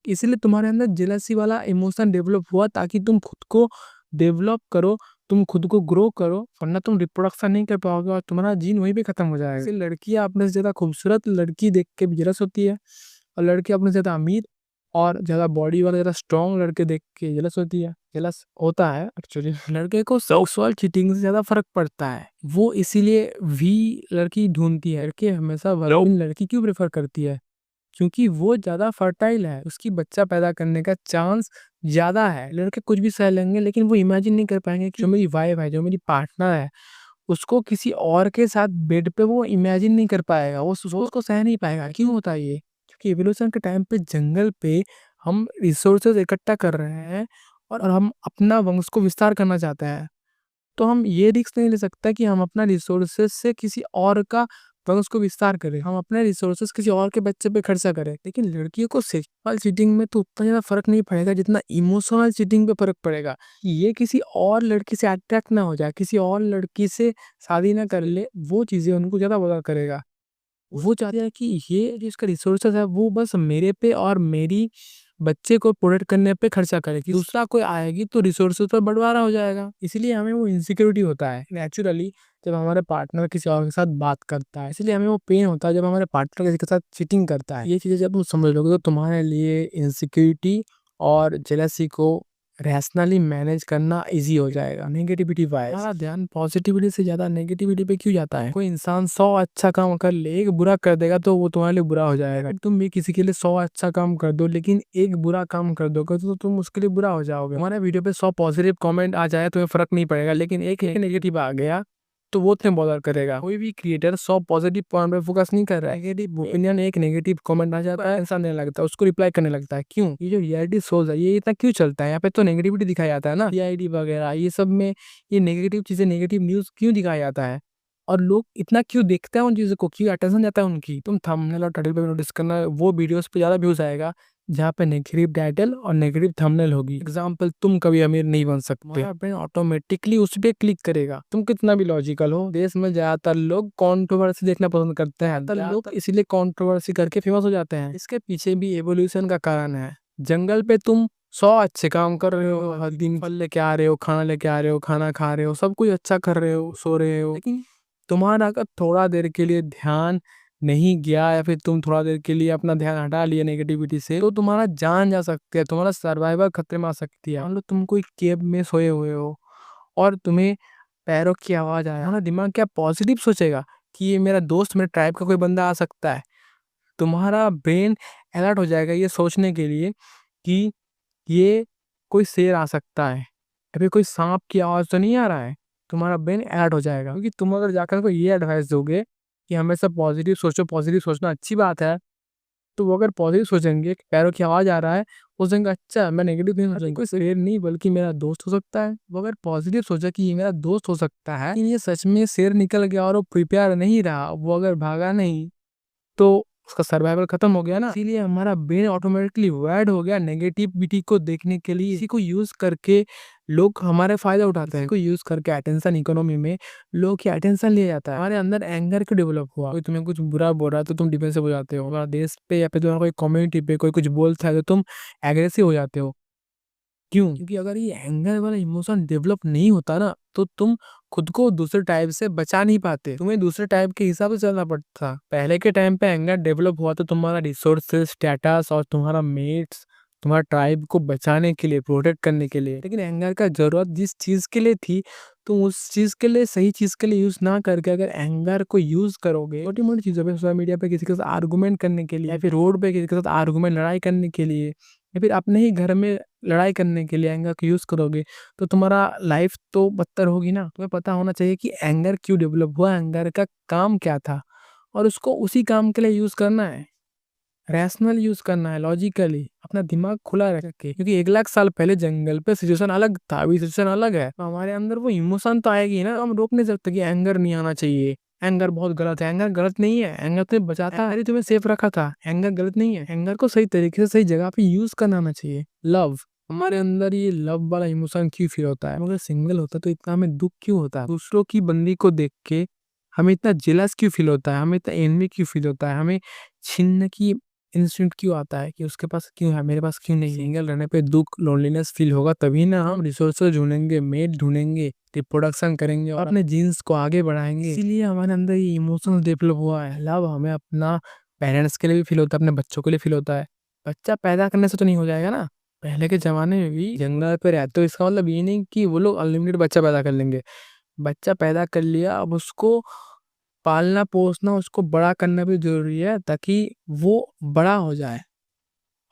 इसलिए तुम्हारे अंदर जेलसी वाला इमोशन डेवलप हुआ ताकि तुम खुद को डेवलप करो, तुम खुद को ग्रो करो, वरना तुम रिप्रोडक्शन नहीं कर पाओगे और तुम्हारा जीन वहीं पे खत्म हो जाएगा। इसलिए लड़कियां अपने से ज्यादा खूबसूरत लड़की देख के भी जेलस होती है, और लड़के अपने से ज्यादा अमीर और ज्यादा बॉडी वाला ज्यादा स्ट्रॉन्ग लड़के देख के जेलस होती है, जेलस होता है। एक्चुअली लड़के को सेक्सुअल चीटिंग से ज्यादा फर्क पड़ता है, वो इसीलिए भी लड़की ढूंढती है। लड़के हमेशा वर्जिन लड़की क्यों प्रेफर करती है? क्योंकि वो ज्यादा फर्टाइल है, उसकी बच्चा पैदा करने का चांस ज्यादा है। लड़के कुछ भी सह लेंगे लेकिन वो इमेजिन नहीं कर पाएंगे कि जो मेरी वाइफ है, जो मेरी पार्टनर है, उसको किसी और के साथ बेड पे वो इमेजिन नहीं कर पाएगा, वो सोच को सह नहीं पाएगा। क्यों होता है ये? क्योंकि एवोल्यूशन के टाइम पे जंगल पे हम रिसोर्सेज इकट्ठा कर रहे हैं और हम अपना वंश को विस्तार करना चाहते हैं, तो हम ये रिस्क नहीं ले सकता कि हम अपना रिसोर्सेज से किसी और का वंश को विस्तार करें, हम अपने रिसोर्सेज किसी और के बच्चे पे खर्चा करें। लेकिन लड़कियों को सेक्सुअल चीटिंग में तो उतना ज्यादा फर्क नहीं पड़ेगा जितना इमोशनल चीटिंग पे फर्क पड़ेगा। ये किसी और लड़की से अट्रैक्ट ना हो जाए, किसी और लड़की से शादी ना कर ले, वो चीजें उनको ज्यादा बदल करेगा। वो चाहते हैं कि ये जिसका रिसोर्सेज है वो बस मेरे पे और मेरी बच्चे को प्रोटेक्ट करने पे खर्चा करे, कि दूसरा कोई आएगी तो रिसोर्सेज पर बंटवारा हो जाएगा। इसलिए हमें वो इनसिक्योरिटी होता है नेचुरली जब हमारे पार्टनर किसी और के साथ बात करता है, इसलिए हमें वो पेन होता है जब हमारे पार्टनर किसी के साथ चीटिंग करता है। ये चीजें जब तुम समझ लोगे तो तुम्हारे लिए इनसिक्योरिटी और जेलसी को रैशनली मैनेज करना इजी हो जाएगा। नेगेटिविटी वाइज हमारा ध्यान पॉजिटिविटी से ज्यादा नेगेटिविटी पे क्यों जाता है? कोई इंसान 100 अच्छा काम कर ले, एक बुरा कर देगा तो वो तुम्हारे लिए बुरा हो जाएगा। तुम भी किसी के लिए 100 अच्छा काम कर दो लेकिन एक बुरा काम कर दोगे तो तुम उसके लिए बुरा हो जाओगे। हमारे वीडियो पे 100 पॉजिटिव कमेंट आ जाए तुम्हें फर्क नहीं पड़ेगा, लेकिन एक नेगेटिव आ गया तो वो तुम्हें बॉदर करेगा। कोई भी क्रिएटर 100 पॉजिटिव पॉइंट पे फोकस नहीं कर रहा है। नेगेटिव ओपिनियन, एक नेगेटिव कमेंट आ जाता है, इंसान देने लगता है, उसको रिप्लाई करने लगता है। क्यों? ये जो रियलिटी शोज है ये इतना क्यों चलता है? यहाँ पे तो नेगेटिविटी दिखाया जाता है ना, सीआईडी वगैरह ये सब में, ये नेगेटिव चीजें, नेगेटिव न्यूज क्यों दिखाया जाता है? और लोग इतना क्यों देखते हैं उन चीजों को, क्यों अटेंशन जाता है उनकी? तुम थंबनेल और टाइटल पे नोटिस करना, वो वीडियोस पे ज्यादा व्यूज आएगा जहाँ पे नेगेटिव टाइटल और नेगेटिव थंबनेल होगी। एग्जाम्पल, तुम कभी अमीर नहीं बन सकते, तुम्हारा ब्रेन ऑटोमेटिकली उस पे क्लिक करेगा। तुम कितना भी लॉजिकल हो, देश में ज्यादातर लोग कंट्रोवर्सी देखना पसंद करते हैं, लोग इसलिए कंट्रोवर्सी करके फेमस हो जाते हैं। इसके पीछे भी एवोल्यूशन का कारण है। जंगल पे तुम 100 अच्छे काम कर रहे हो, हर दिन फल लेके आ रहे हो, खाना लेके आ रहे हो, खाना खा रहे हो, सब कुछ अच्छा कर रहे हो, सो रहे हो, लेकिन तुम्हारा अगर थोड़ा देर के लिए ध्यान नहीं गया या फिर तुम थोड़ा देर के लिए अपना ध्यान हटा लिए नेगेटिविटी से, तो तुम्हारा जान जा सकती है, तुम्हारा सर्वाइवल खतरे में आ सकती है। मान लो तुम कोई केव में सोए हुए हो और तुम्हें पैरों की आवाज आया, तुम्हारा दिमाग क्या पॉजिटिव सोचेगा कि ये मेरा दोस्त, मेरे ट्राइब का कोई बंदा आ सकता है? तुम्हारा ब्रेन अलर्ट हो जाएगा ये सोचने के लिए कि ये कोई शेर आ सकता है, अभी कोई सांप की आवाज तो नहीं आ रहा है। तुम्हारा ब्रेन अलर्ट हो जाएगा, क्योंकि तुम अगर जाकर को ये एडवाइस दोगे कि हमेशा पॉजिटिव सोचो, पॉजिटिव सोचना अच्छी बात है, तो वो अगर पॉजिटिव सोचेंगे कि पैरों की आवाज आ रहा है, वो सोचेंगे अच्छा मैं नेगेटिव नहीं सोचेंगे, कोई शेर नहीं बल्कि मेरा दोस्त हो सकता है। वो अगर पॉजिटिव सोचा कि ये मेरा दोस्त हो सकता है, लेकिन ये सच में शेर निकल गया और वो प्रिपेयर नहीं रहा, वो अगर भागा नहीं, तो उसका सर्वाइवल खत्म हो गया ना। इसीलिए हमारा ब्रेन ऑटोमेटिकली वायर्ड हो गया नेगेटिविटी को देखने के लिए। इसी को यूज करके लोग हमारे फायदा उठाते हैं, इसको यूज करके अटेंशन इकोनॉमी में लोगों की अटेंशन लिया जाता है। हमारे अंदर एंगर क्यों डेवलप हुआ? कोई तुम्हें कुछ बुरा बोल रहा है तो तुम डिफेंसिव हो जाते हो, हमारा देश पे या फिर तुम्हारा कोई कम्युनिटी पे कोई कुछ बोलता है तो तुम एग्रेसिव हो जाते हो। क्यों? क्योंकि अगर ये एंगर वाला इमोशन डेवलप नहीं होता ना, तो तुम खुद को दूसरे टाइप से बचा नहीं पाते, तुम्हें दूसरे टाइप के हिसाब से चलना पड़ता। पहले के टाइम पे एंगर डेवलप हुआ तो तुम्हारा रिसोर्सेज, स्टेटस और तुम्हारा मेट्स, तुम्हारा ट्राइब को बचाने के लिए, प्रोटेक्ट करने के लिए। लेकिन एंगर का जरूरत जिस चीज के लिए थी, तुम उस चीज के लिए, सही चीज के लिए यूज ना करके अगर एंगर को यूज करोगे छोटी मोटी चीजों पे, सोशल मीडिया पे किसी के साथ आर्गुमेंट करने के लिए, या फिर रोड पे किसी के साथ आर्गुमेंट, लड़ाई करने के लिए, या फिर अपने ही घर में लड़ाई करने के लिए एंगर को यूज करोगे, तो तुम्हारा लाइफ तो बदतर होगी ना। तुम्हें पता होना चाहिए कि एंगर क्यों डेवलप हुआ, एंगर का काम क्या था, और उसको उसी काम के लिए यूज करना है, रैशनल यूज करना है, लॉजिकली अपना दिमाग खुला रख के। क्योंकि 1 लाख साल पहले जंगल पे सिचुएशन अलग था, अभी सिचुएशन अलग है, तो हमारे अंदर वो इमोशन तो आएगी ना। हम रोक नहीं सकते कि एंगर नहीं आना चाहिए, एंगर बहुत गलत है। एंगर गलत नहीं है, एंगर तुम्हें बचाता है, अरे तुम्हें सेफ रखा था, एंगर गलत नहीं है। एंगर को सही तरीके से सही जगह पे यूज करना आना चाहिए। लव, हमारे अंदर ये लव वाला इमोशन क्यों फील होता है? मगर सिंगल होता तो इतना हमें दुख क्यों होता है? दूसरों की बंदी को देख के हमें इतना जेलस क्यों फील होता है? हमें इतना एनवी क्यों फील होता है? हमें छीनने की इंस्टिंक्ट क्यों आता है कि उसके पास क्यों है, मेरे पास क्यों नहीं है? सिंगल रहने पे दुख, लोनलीनेस फील होगा, तभी ना हम रिसोर्सेज ढूंढेंगे, मेट ढूंढेंगे, रिप्रोडक्शन करेंगे और अपने जीन्स को आगे बढ़ाएंगे। इसीलिए हमारे अंदर ये इमोशनल डेवलप हुआ है। लव हमें अपना पेरेंट्स के लिए भी फील होता है, अपने बच्चों के लिए फील होता है। बच्चा पैदा करने से तो नहीं हो जाएगा ना। पहले के जमाने में भी जंगल पे रहते, तो इसका मतलब ये नहीं कि वो लोग अनलिमिटेड बच्चा पैदा कर लेंगे। बच्चा पैदा कर लिया, अब उसको पालना पोसना, उसको बड़ा करना भी जरूरी है, ताकि वो बड़ा हो जाए,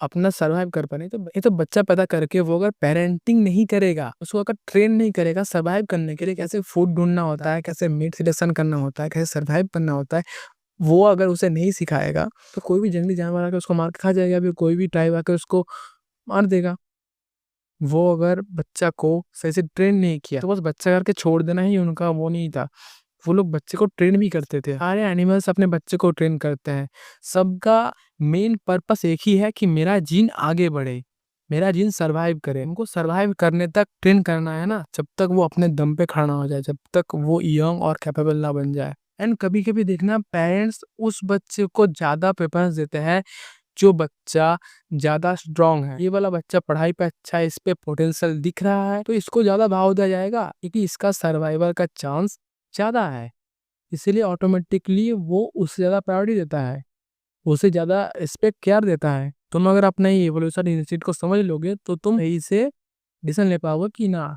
अपना सर्वाइव कर पाए। नहीं तो ये तो बच्चा पैदा करके वो अगर पेरेंटिंग नहीं करेगा, उसको अगर ट्रेन नहीं करेगा सर्वाइव करने के लिए, कैसे फूड ढूंढना होता है, कैसे मीट सिलेक्शन करना होता है, कैसे सर्वाइव करना होता है, वो अगर उसे नहीं सिखाएगा, तो कोई भी जंगली जानवर आकर उसको मार के खा जाएगा, फिर कोई भी ट्राइब आकर उसको मार देगा। वो अगर बच्चा को सही से ट्रेन नहीं किया, तो बस बच्चा करके छोड़ देना ही उनका वो नहीं था। वो लोग बच्चे को ट्रेन भी करते थे। सारे एनिमल्स अपने बच्चे को ट्रेन करते हैं। सबका मेन पर्पस एक ही है कि मेरा जीन आगे बढ़े, मेरा जीन सरवाइव करे। उनको सरवाइव करने तक ट्रेन करना है ना, जब तक वो अपने दम पे खड़ा ना हो जाए, जब तक वो यंग और कैपेबल ना बन जाए। एंड कभी कभी देखना, पेरेंट्स उस बच्चे को ज्यादा प्रेफरेंस देते हैं जो बच्चा ज्यादा स्ट्रांग है। ये वाला बच्चा पढ़ाई पे अच्छा है, इस पे पोटेंशियल दिख रहा है, तो इसको ज्यादा भाव दिया जाएगा, क्योंकि इसका सर्वाइवल का चांस ज्यादा है। इसीलिए ऑटोमेटिकली वो उससे ज्यादा प्रायोरिटी देता है, उसे ज्यादा रिस्पेक्ट केयर देता है। तुम अगर अपना ये एवोल्यूशन इंस्टीट्यूट को समझ लोगे, तो तुम सही से डिसीजन ले पाओगे कि ना,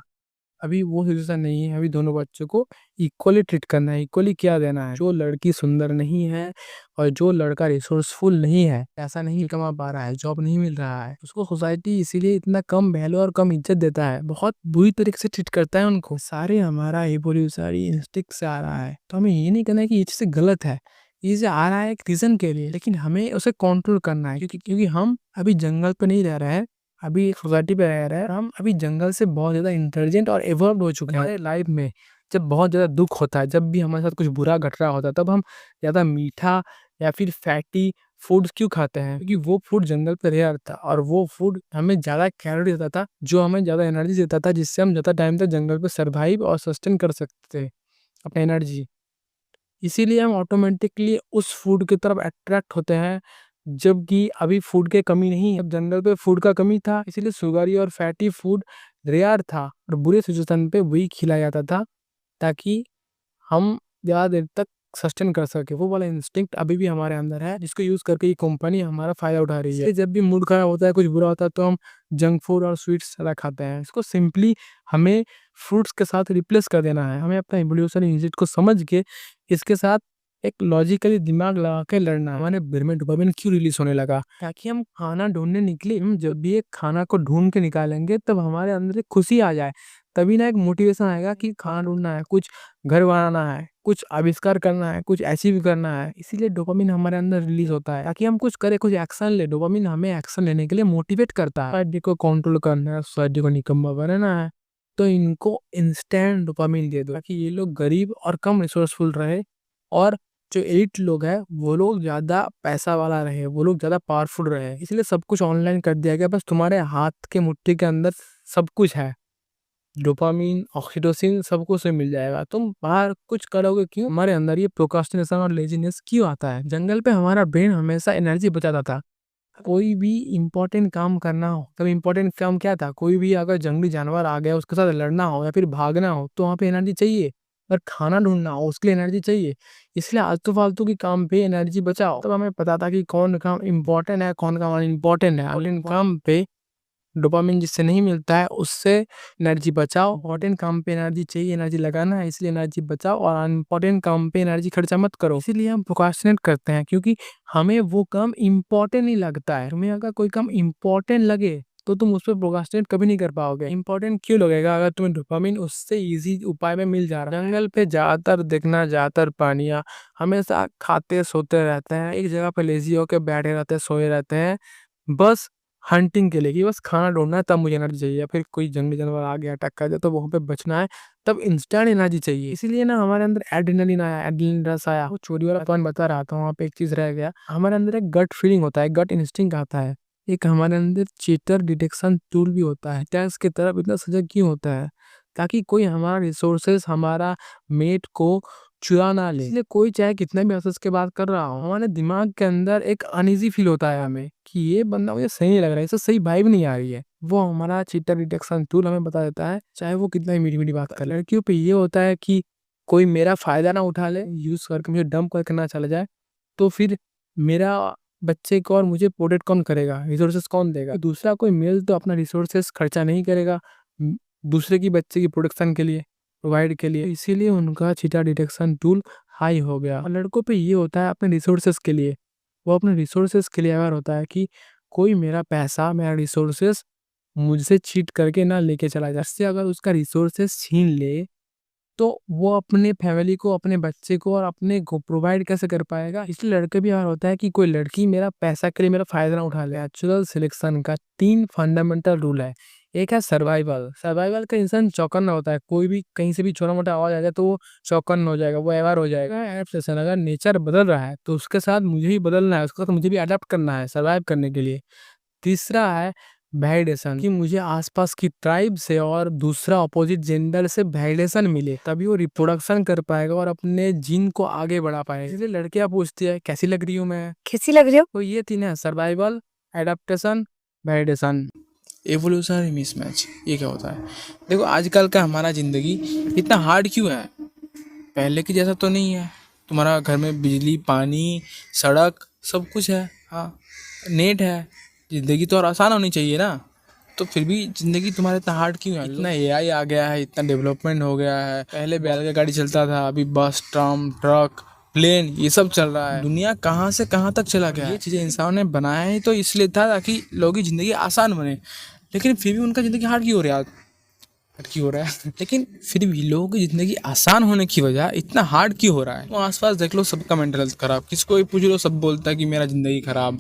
अभी वो सिचुएशन नहीं है, अभी दोनों बच्चों को इक्वली ट्रीट करना है, इक्वली क्या देना है। जो लड़की सुंदर नहीं है और जो लड़का रिसोर्सफुल नहीं है, पैसा नहीं कमा पा रहा है, जॉब नहीं मिल रहा है, उसको सोसाइटी इसीलिए इतना कम वैल्यू और कम इज्जत देता है, बहुत बुरी तरीके से ट्रीट करता है उनको। सारे हमारा इवोल्यूशनरी इंस्टिंक्ट से आ रहा है, तो हमें ये नहीं कहना है कि ये चीज़ गलत है, ये चीज़ आ रहा है एक रीजन के लिए, लेकिन हमें उसे कंट्रोल करना है। क्योंकि हम अभी जंगल पे नहीं रह रहे हैं, अभी एक सोसाइटी पे रह रहे हैं। हम अभी जंगल से बहुत ज़्यादा इंटेलिजेंट और एवॉल्व हो चुके हैं। हमारे लाइफ में जब बहुत ज़्यादा दुख होता है, जब भी हमारे साथ कुछ बुरा घट रहा होता है, तब हम ज़्यादा मीठा या फिर फैटी फूड्स क्यों खाते हैं? क्योंकि वो फूड जंगल पे रेयर था और वो फूड हमें ज़्यादा कैलोरी देता था, जो हमें ज़्यादा एनर्जी देता था, जिससे हम ज़्यादा टाइम तक जंगल पे सर्वाइव और सस्टेन कर सकते थे अपनी एनर्जी। इसीलिए हम ऑटोमेटिकली उस फूड की तरफ अट्रैक्ट होते हैं, जबकि अभी फूड की कमी नहीं है। अब जंगल पे फूड का कमी था, इसीलिए शुगरी और फैटी फूड रेयर था और बुरे सिचुएशन पे वही खिलाया जाता था ताकि हम ज़्यादा देर तक सस्टेन कर सके। वो वाला इंस्टिंक्ट अभी भी हमारे अंदर है, जिसको यूज करके ये कंपनी हमारा फायदा उठा रही है। इसलिए जब भी मूड खराब होता है, कुछ बुरा होता है, तो हम जंक फूड और स्वीट्स ज़्यादा खाते हैं। इसको सिंपली हमें फ्रूट्स के साथ रिप्लेस कर देना है। हमें अपना इवोल्यूशन इंस्टिंक्ट को समझ के इसके साथ एक लॉजिकली दिमाग लगा के लड़ना है। हमारे ब्रेन में डोपामिन क्यों रिलीज होने लगा? ताकि हम खाना ढूंढने निकले, हम जब भी एक खाना को ढूंढ के निकालेंगे तब हमारे अंदर एक खुशी आ जाए, तभी ना एक मोटिवेशन आएगा कि खाना ढूंढना है, कुछ घर बनाना है, कुछ आविष्कार करना है, कुछ अचीव करना है। इसीलिए डोपामिन हमारे अंदर रिलीज होता है ताकि हम कुछ करें, कुछ एक्शन ले। डोपामिन हमें एक्शन लेने के लिए मोटिवेट करता है। सोसाइटी को कंट्रोल करना है, सोसाइटी को निकम्मा बनाना है, तो इनको इंस्टेंट डोपामिन दे दो ताकि ये लोग गरीब और कम रिसोर्सफुल रहे, और जो एलिट लोग हैं वो लोग ज़्यादा पैसा वाला रहे, वो लोग ज़्यादा पावरफुल रहे। इसलिए सब कुछ ऑनलाइन कर दिया गया, बस तुम्हारे हाथ के मुट्ठी के अंदर सब कुछ है। डोपामिन, ऑक्सीटोसिन सब कुछ से मिल जाएगा। तुम बाहर कुछ करोगे क्यों? हमारे अंदर ये प्रोक्रास्टिनेशन और लेजीनेस क्यों आता है? जंगल पे हमारा ब्रेन हमेशा एनर्जी बचाता था। कोई भी इंपॉर्टेंट काम करना हो, तब इंपॉर्टेंट काम क्या था? कोई भी अगर जंगली जानवर आ गया, उसके साथ लड़ना हो या फिर भागना हो, तो वहाँ पे एनर्जी चाहिए। और खाना ढूंढना हो, उसके लिए एनर्जी चाहिए। इसलिए आलतू फालतू के काम पे एनर्जी बचाओ। तब हमें पता था कि कौन काम इंपॉर्टेंट है, कौन काम अनइम्पॉर्टेंट है। और इन काम पे डोपामिन जिससे नहीं मिलता है, उससे एनर्जी बचाओ। इंपॉर्टेंट काम पे एनर्जी चाहिए, एनर्जी लगाना है, इसलिए एनर्जी बचाओ। और अनइम्पॉर्टेंट काम पे एनर्जी खर्चा मत करो। इसीलिए हम प्रोक्रास्टिनेट करते हैं, क्योंकि हमें वो काम इम्पोर्टेंट नहीं लगता है। तुम्हें अगर कोई काम इम्पोर्टेंट लगे तो तुम उस पर प्रोक्रास्टिनेट कभी नहीं कर पाओगे। इंपॉर्टेंट क्यों लगेगा अगर तुम्हें डोपामिन उससे इजी उपाय में मिल जा रहा है? जंगल पे ज्यादातर देखना, ज्यादातर प्राणियां हमेशा खाते सोते रहते हैं, एक जगह पे लेजी होकर बैठे रहते हैं, सोए रहते हैं, बस हंटिंग के लिए कि बस खाना ढूंढना है, तब मुझे एनर्जी चाहिए। या फिर कोई जंगली जानवर आ गया, अटैक कर दिया, तो वहां पे बचना है, तब इंस्टेंट एनर्जी चाहिए। इसीलिए ना हमारे अंदर एड्रेनलिन आया, एड्रेनलिन रस आया। वो चोरी वाला पॉइंट बता रहा था, वहां पे एक चीज रह गया। हमारे अंदर एक गट फीलिंग होता है, गट इंस्टिंक्ट आता है। एक हमारे अंदर चीटर डिटेक्शन टूल भी होता है। टैक्स की तरफ इतना सजग क्यों होता है? ताकि कोई हमारा रिसोर्सेस, हमारा मेट को चुरा ना ले। इसलिए कोई चाहे कितना भी अफसोस के बात कर रहा हो, हमारे दिमाग के अंदर एक अनईजी फील होता है हमें कि ये बंदा मुझे सही नहीं लग रहा है, इससे सही वाइब नहीं आ रही है। वो हमारा चीटर डिटेक्शन टूल हमें बता देता है, चाहे वो कितना ही मीठी मीठी बात कर ले। लड़कियों पे ये होता है कि कोई मेरा फायदा ना उठा ले, यूज करके मुझे डंप करके ना चला जाए, तो फिर मेरा बच्चे को और मुझे प्रोटेक्ट कौन करेगा, रिसोर्सेस कौन देगा? दूसरा कोई मेल तो अपना रिसोर्सेस खर्चा नहीं करेगा दूसरे की बच्चे की प्रोटेक्शन के लिए, प्रोवाइड के लिए। इसीलिए उनका चीटा डिटेक्शन टूल हाई हो गया। और लड़कों पे ये होता है अपने रिसोर्सेस के लिए, वो अपने रिसोर्सेस के लिए अगर होता है कि कोई मेरा पैसा, मेरा रिसोर्सेस मुझसे चीट करके ना लेके चला जाए। इससे अगर उसका रिसोर्सेस छीन ले, तो वो अपने फैमिली को, अपने बच्चे को और अपने को प्रोवाइड कैसे कर पाएगा? इसलिए लड़के भी यार होता है कि कोई लड़की मेरा पैसा के लिए मेरा फायदा ना उठा ले। नेचुरल सिलेक्शन का 3 फंडामेंटल रूल है। एक है सर्वाइवल। सर्वाइवल का इंसान चौकन्ना होता है, कोई भी कहीं से भी छोटा मोटा आवाज आ जाए तो वो चौकन्ना हो जाएगा, वो अवेयर हो जाएगा। एडेप्टेशन, अगर नेचर बदल रहा है तो उसके साथ मुझे ही बदलना है, उसके साथ मुझे भी अडेप्ट करना है सर्वाइव करने के लिए। तीसरा है वैलिडेशन, कि मुझे आसपास की ट्राइब से और दूसरा अपोजिट जेंडर से वैलिडेशन मिले, तभी वो रिप्रोडक्शन कर पाएगा और अपने जीन को आगे बढ़ा पाएगा। इसलिए लड़कियां पूछती है कैसी लग रही हूँ मैं, कैसी लग रही हूँ। तो ये तीन है, survival, adaptation, validation. Evolutionary mismatch, ये क्या होता है? देखो आजकल का हमारा जिंदगी इतना हार्ड क्यों है? पहले की जैसा तो नहीं है। तुम्हारा घर में बिजली, पानी, सड़क सब कुछ है, हाँ नेट है, ज़िंदगी तो और आसान होनी चाहिए ना। तो फिर भी ज़िंदगी तुम्हारे इतना हार्ड क्यों है? इतना एआई आ गया है, इतना डेवलपमेंट हो गया है। पहले बैल का गाड़ी चलता था, अभी बस, ट्राम, ट्रक, प्लेन, ये सब चल रहा है। दुनिया कहाँ से कहाँ तक चला गया। ये चीज़ें इंसान ने बनाया ही तो इसलिए था ताकि लोगों की ज़िंदगी आसान बने, लेकिन फिर भी उनका ज़िंदगी हार्ड क्यों हो रहा है? लेकिन फिर भी लोगों की जिंदगी आसान होने की वजह इतना हार्ड क्यों हो रहा है? तो आसपास देख लो, सबका मेंटल हेल्थ खराब, किसको भी पूछ लो सब बोलता है कि मेरा जिंदगी खराब,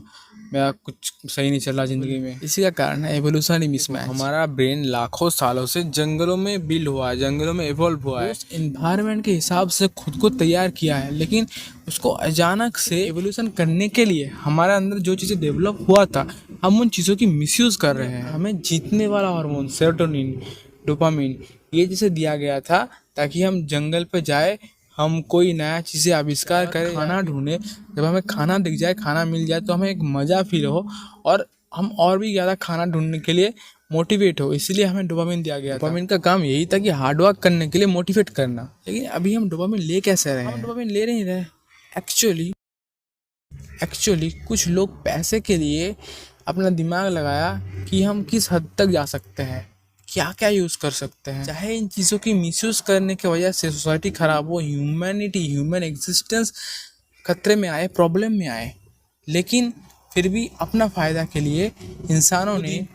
मेरा कुछ सही नहीं चल रहा जिंदगी में। इसी का कारण है एवोल्यूशनरी मिसमैच। हमारा ब्रेन लाखों सालों से जंगलों में बिल्ड हुआ है, जंगलों में इवॉल्व हुआ है, एनवायरनमेंट के हिसाब से खुद को तैयार किया है। लेकिन उसको अचानक से एवोल्यूशन करने के लिए हमारे अंदर जो चीज़ें डेवलप हुआ था, हम उन चीज़ों की मिसयूज कर रहे हैं। हमें जीतने वाला हार्मोन सेरोटोनिन, डोपामिन, ये जिसे दिया गया था ताकि हम जंगल पे जाए, हम कोई नया चीज़ें आविष्कार करें, खाना ढूंढे, जब हमें खाना दिख जाए, खाना मिल जाए तो हमें एक मज़ा फील हो और हम और भी ज़्यादा खाना ढूंढने के लिए मोटिवेट हो। इसीलिए हमें डोपामिन दिया गया। डोपामिन का काम यही था कि हार्ड वर्क करने के लिए मोटिवेट करना। लेकिन अभी हम डोपामिन ले कैसे रहे हैं? हम डोपामिन ले नहीं रहे। एक्चुअली कुछ लोग पैसे के लिए अपना दिमाग लगाया कि हम किस हद तक जा सकते हैं, क्या क्या यूज़ कर सकते हैं। चाहे इन चीज़ों की मिसयूज़ करने की वजह से सोसाइटी ख़राब हो, ह्यूमन एग्जिस्टेंस खतरे में आए, प्रॉब्लम में आए, लेकिन फिर भी अपना फ़ायदा के लिए इंसानों ने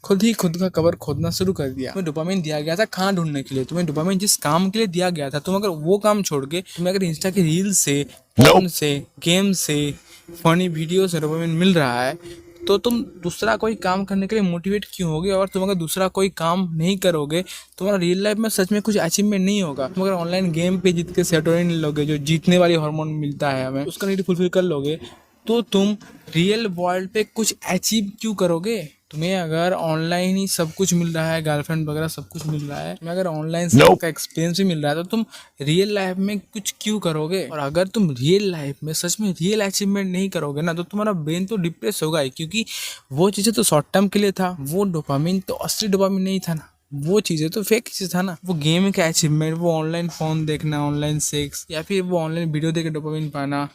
खुद ही खुद का कबर खोदना शुरू कर दिया। तुम्हें डोपामिन दिया गया था खाना ढूंढने के लिए, तुम्हें डोपामिन जिस काम के लिए दिया गया था, तुम अगर वो काम छोड़ के तुम्हें अगर इंस्टा की रील से, फोन से, गेम से, फनी वीडियो से डोपामिन मिल रहा है, तो तुम दूसरा कोई काम करने के लिए मोटिवेट क्यों होगे? और तुम अगर दूसरा कोई काम नहीं करोगे, तुम्हारा रियल लाइफ में सच में कुछ अचीवमेंट नहीं होगा। तुम अगर ऑनलाइन गेम पे जीत के सेरोटोनिन लोगे, जो जीतने वाली हार्मोन मिलता है हमें, उसका नीड फुलफिल कर लोगे, तो तुम रियल वर्ल्ड पे कुछ अचीव क्यों करोगे? तुम्हें अगर ऑनलाइन ही सब कुछ मिल रहा है, गर्लफ्रेंड वगैरह सब कुछ मिल रहा है, तुम्हें अगर ऑनलाइन सबका एक्सपीरियंस भी मिल रहा है, तो तुम रियल लाइफ में कुछ क्यों करोगे? और अगर तुम रियल लाइफ में सच में रियल अचीवमेंट नहीं करोगे ना, तो तुम्हारा ब्रेन तो डिप्रेस होगा ही, क्योंकि वो चीज़ें तो शॉर्ट टर्म के लिए था। वो डोपामिन तो असली डोपामिन नहीं था ना, वो चीज़ें तो फेक चीज़ था ना। वो गेम का अचीवमेंट, वो ऑनलाइन फोन देखना, ऑनलाइन सेक्स, या फिर वो ऑनलाइन वीडियो देख के डोपामिन पाना,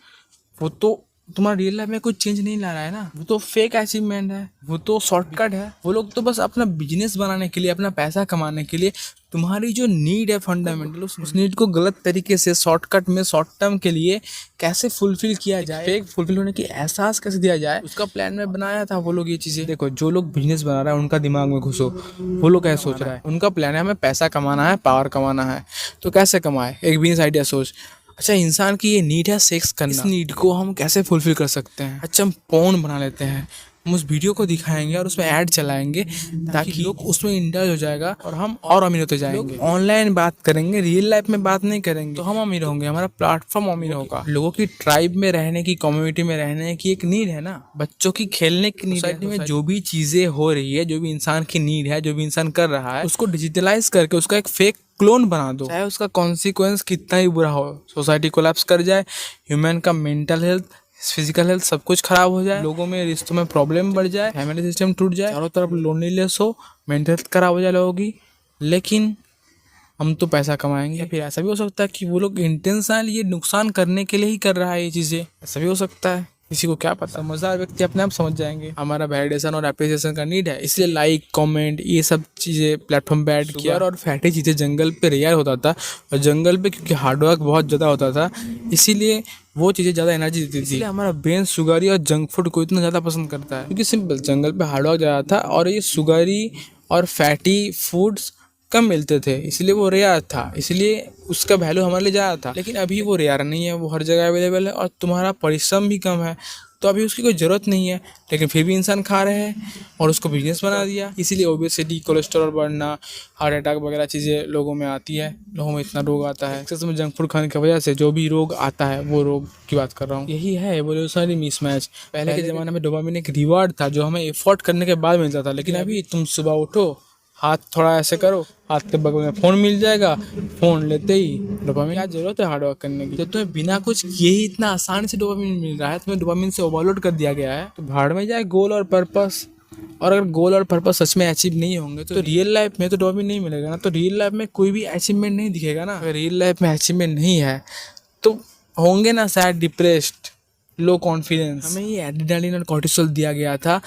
वो तो तुम्हारा रियल लाइफ में कुछ चेंज नहीं ला रहा है ना। वो तो फेक अचीवमेंट है, वो तो शॉर्टकट है। वो लोग तो बस अपना बिजनेस बनाने के लिए, अपना पैसा कमाने के लिए तुम्हारी जो नीड है फंडामेंटल, उस नीड को गलत तरीके से शॉर्टकट में शॉर्ट टर्म के लिए कैसे फुलफिल किया जाए, फेक फुलफिल होने की एहसास कैसे दिया जाए, उसका प्लान में बनाया था वो लोग ये चीज़ें। देखो, जो लोग बिजनेस बना रहा है उनका दिमाग में घुसो, वो लोग क्या सोच रहा है? उनका प्लान है हमें पैसा कमाना है, पावर कमाना है, तो कैसे कमाए? एक बिजनेस आइडिया सोच। अच्छा, इंसान की ये नीड है सेक्स करना, इस नीड को हम कैसे फुलफिल कर सकते हैं? अच्छा, हम पोर्न बना लेते हैं, हम उस वीडियो को दिखाएंगे और उसमें ऐड चलाएंगे ताकि लोग उसमें इंडल्ज हो जाएगा और हम और अमीर होते जाएंगे। ऑनलाइन बात करेंगे, रियल लाइफ में बात नहीं करेंगे, तो हम अमीर होंगे, हमारा प्लेटफॉर्म अमीर होगा। लोगों की ट्राइब में रहने की, कम्युनिटी में रहने की एक नीड है ना, बच्चों की खेलने की नीड है। सोसाइटी में जो भी चीजें हो रही है, जो भी इंसान की नीड है, जो भी इंसान कर रहा है, उसको डिजिटलाइज करके उसका एक फेक क्लोन बना दो, चाहे उसका कॉन्सिक्वेंस कितना ही बुरा हो। सोसाइटी कोलैप्स कर जाए, ह्यूमन का मेंटल हेल्थ, फिजिकल हेल्थ सब कुछ खराब हो जाए, लोगों में रिश्तों में प्रॉब्लम बढ़ जाए, फैमिली सिस्टम टूट जाए, चारों तरफ लोनलीनेस हो, मेंटल हेल्थ खराब हो जाए लोगों की, लेकिन हम तो पैसा कमाएंगे। या फिर ऐसा भी हो सकता है कि वो लोग इंटेंशनल ये नुकसान करने के लिए ही कर रहा है ये चीज़ें, ऐसा भी हो सकता है, किसी को क्या पता। समझदार व्यक्ति अपने आप समझ जाएंगे। हमारा वैलिडेशन और एप्रिसिएशन का नीड है, इसलिए लाइक, कमेंट, ये सब चीज़ें प्लेटफॉर्म पे ऐड किया। और फैटी चीज़ें जंगल पे रेयर होता था, और जंगल पे क्योंकि हार्डवर्क बहुत ज़्यादा होता था, इसीलिए वो चीज़ें ज़्यादा एनर्जी देती थी। इसलिए हमारा ब्रेन शुगरी और जंक फूड को इतना ज़्यादा पसंद करता है, क्योंकि सिंपल जंगल पे हार्डवर्क ज़्यादा था और ये शुगरी और फैटी फूड्स कम मिलते थे, इसलिए वो रेयर था, इसलिए उसका वैल्यू हमारे लिए ज़्यादा था। लेकिन अभी वो रेयर नहीं है, वो हर जगह अवेलेबल है, और तुम्हारा परिश्रम भी कम है, तो अभी उसकी कोई ज़रूरत नहीं है, लेकिन फिर भी इंसान खा रहे हैं और उसको बिजनेस बना दिया। इसीलिए ओबेसिटी, कोलेस्ट्रॉल बढ़ना, हार्ट अटैक वगैरह चीज़ें लोगों में आती है, लोगों में इतना रोग आता है। एक्सेस में जंक फूड खाने की वजह से जो भी रोग आता है, वो रोग की बात कर रहा हूँ। यही है एवोल्यूशनरी मिसमैच। पहले के ज़माने में डोपामिन एक रिवार्ड था जो हमें एफर्ट करने के बाद मिलता था, लेकिन अभी तुम सुबह उठो, हाथ थोड़ा ऐसे करो, हाथ के बगल में फ़ोन मिल जाएगा, फ़ोन लेते ही डोपामिन। क्या जरूरत है हार्डवर्क करने की? जब तुम्हें बिना कुछ किए ही इतना आसानी से डोपामिन मिल रहा है, तुम्हें डोपामिन से ओवरलोड कर दिया गया है, तो भाड़ में जाए गोल और पर्पस। और अगर गोल और पर्पस सच में अचीव नहीं होंगे, तो रियल लाइफ में तो डोपामिन नहीं मिलेगा ना, तो रियल लाइफ में कोई भी अचीवमेंट नहीं दिखेगा ना। अगर रियल लाइफ में अचीवमेंट नहीं है, तो होंगे ना सैड, डिप्रेस्ड, लो कॉन्फिडेंस। हमें ये एड्रेनालिन और कॉर्टिसोल दिया गया था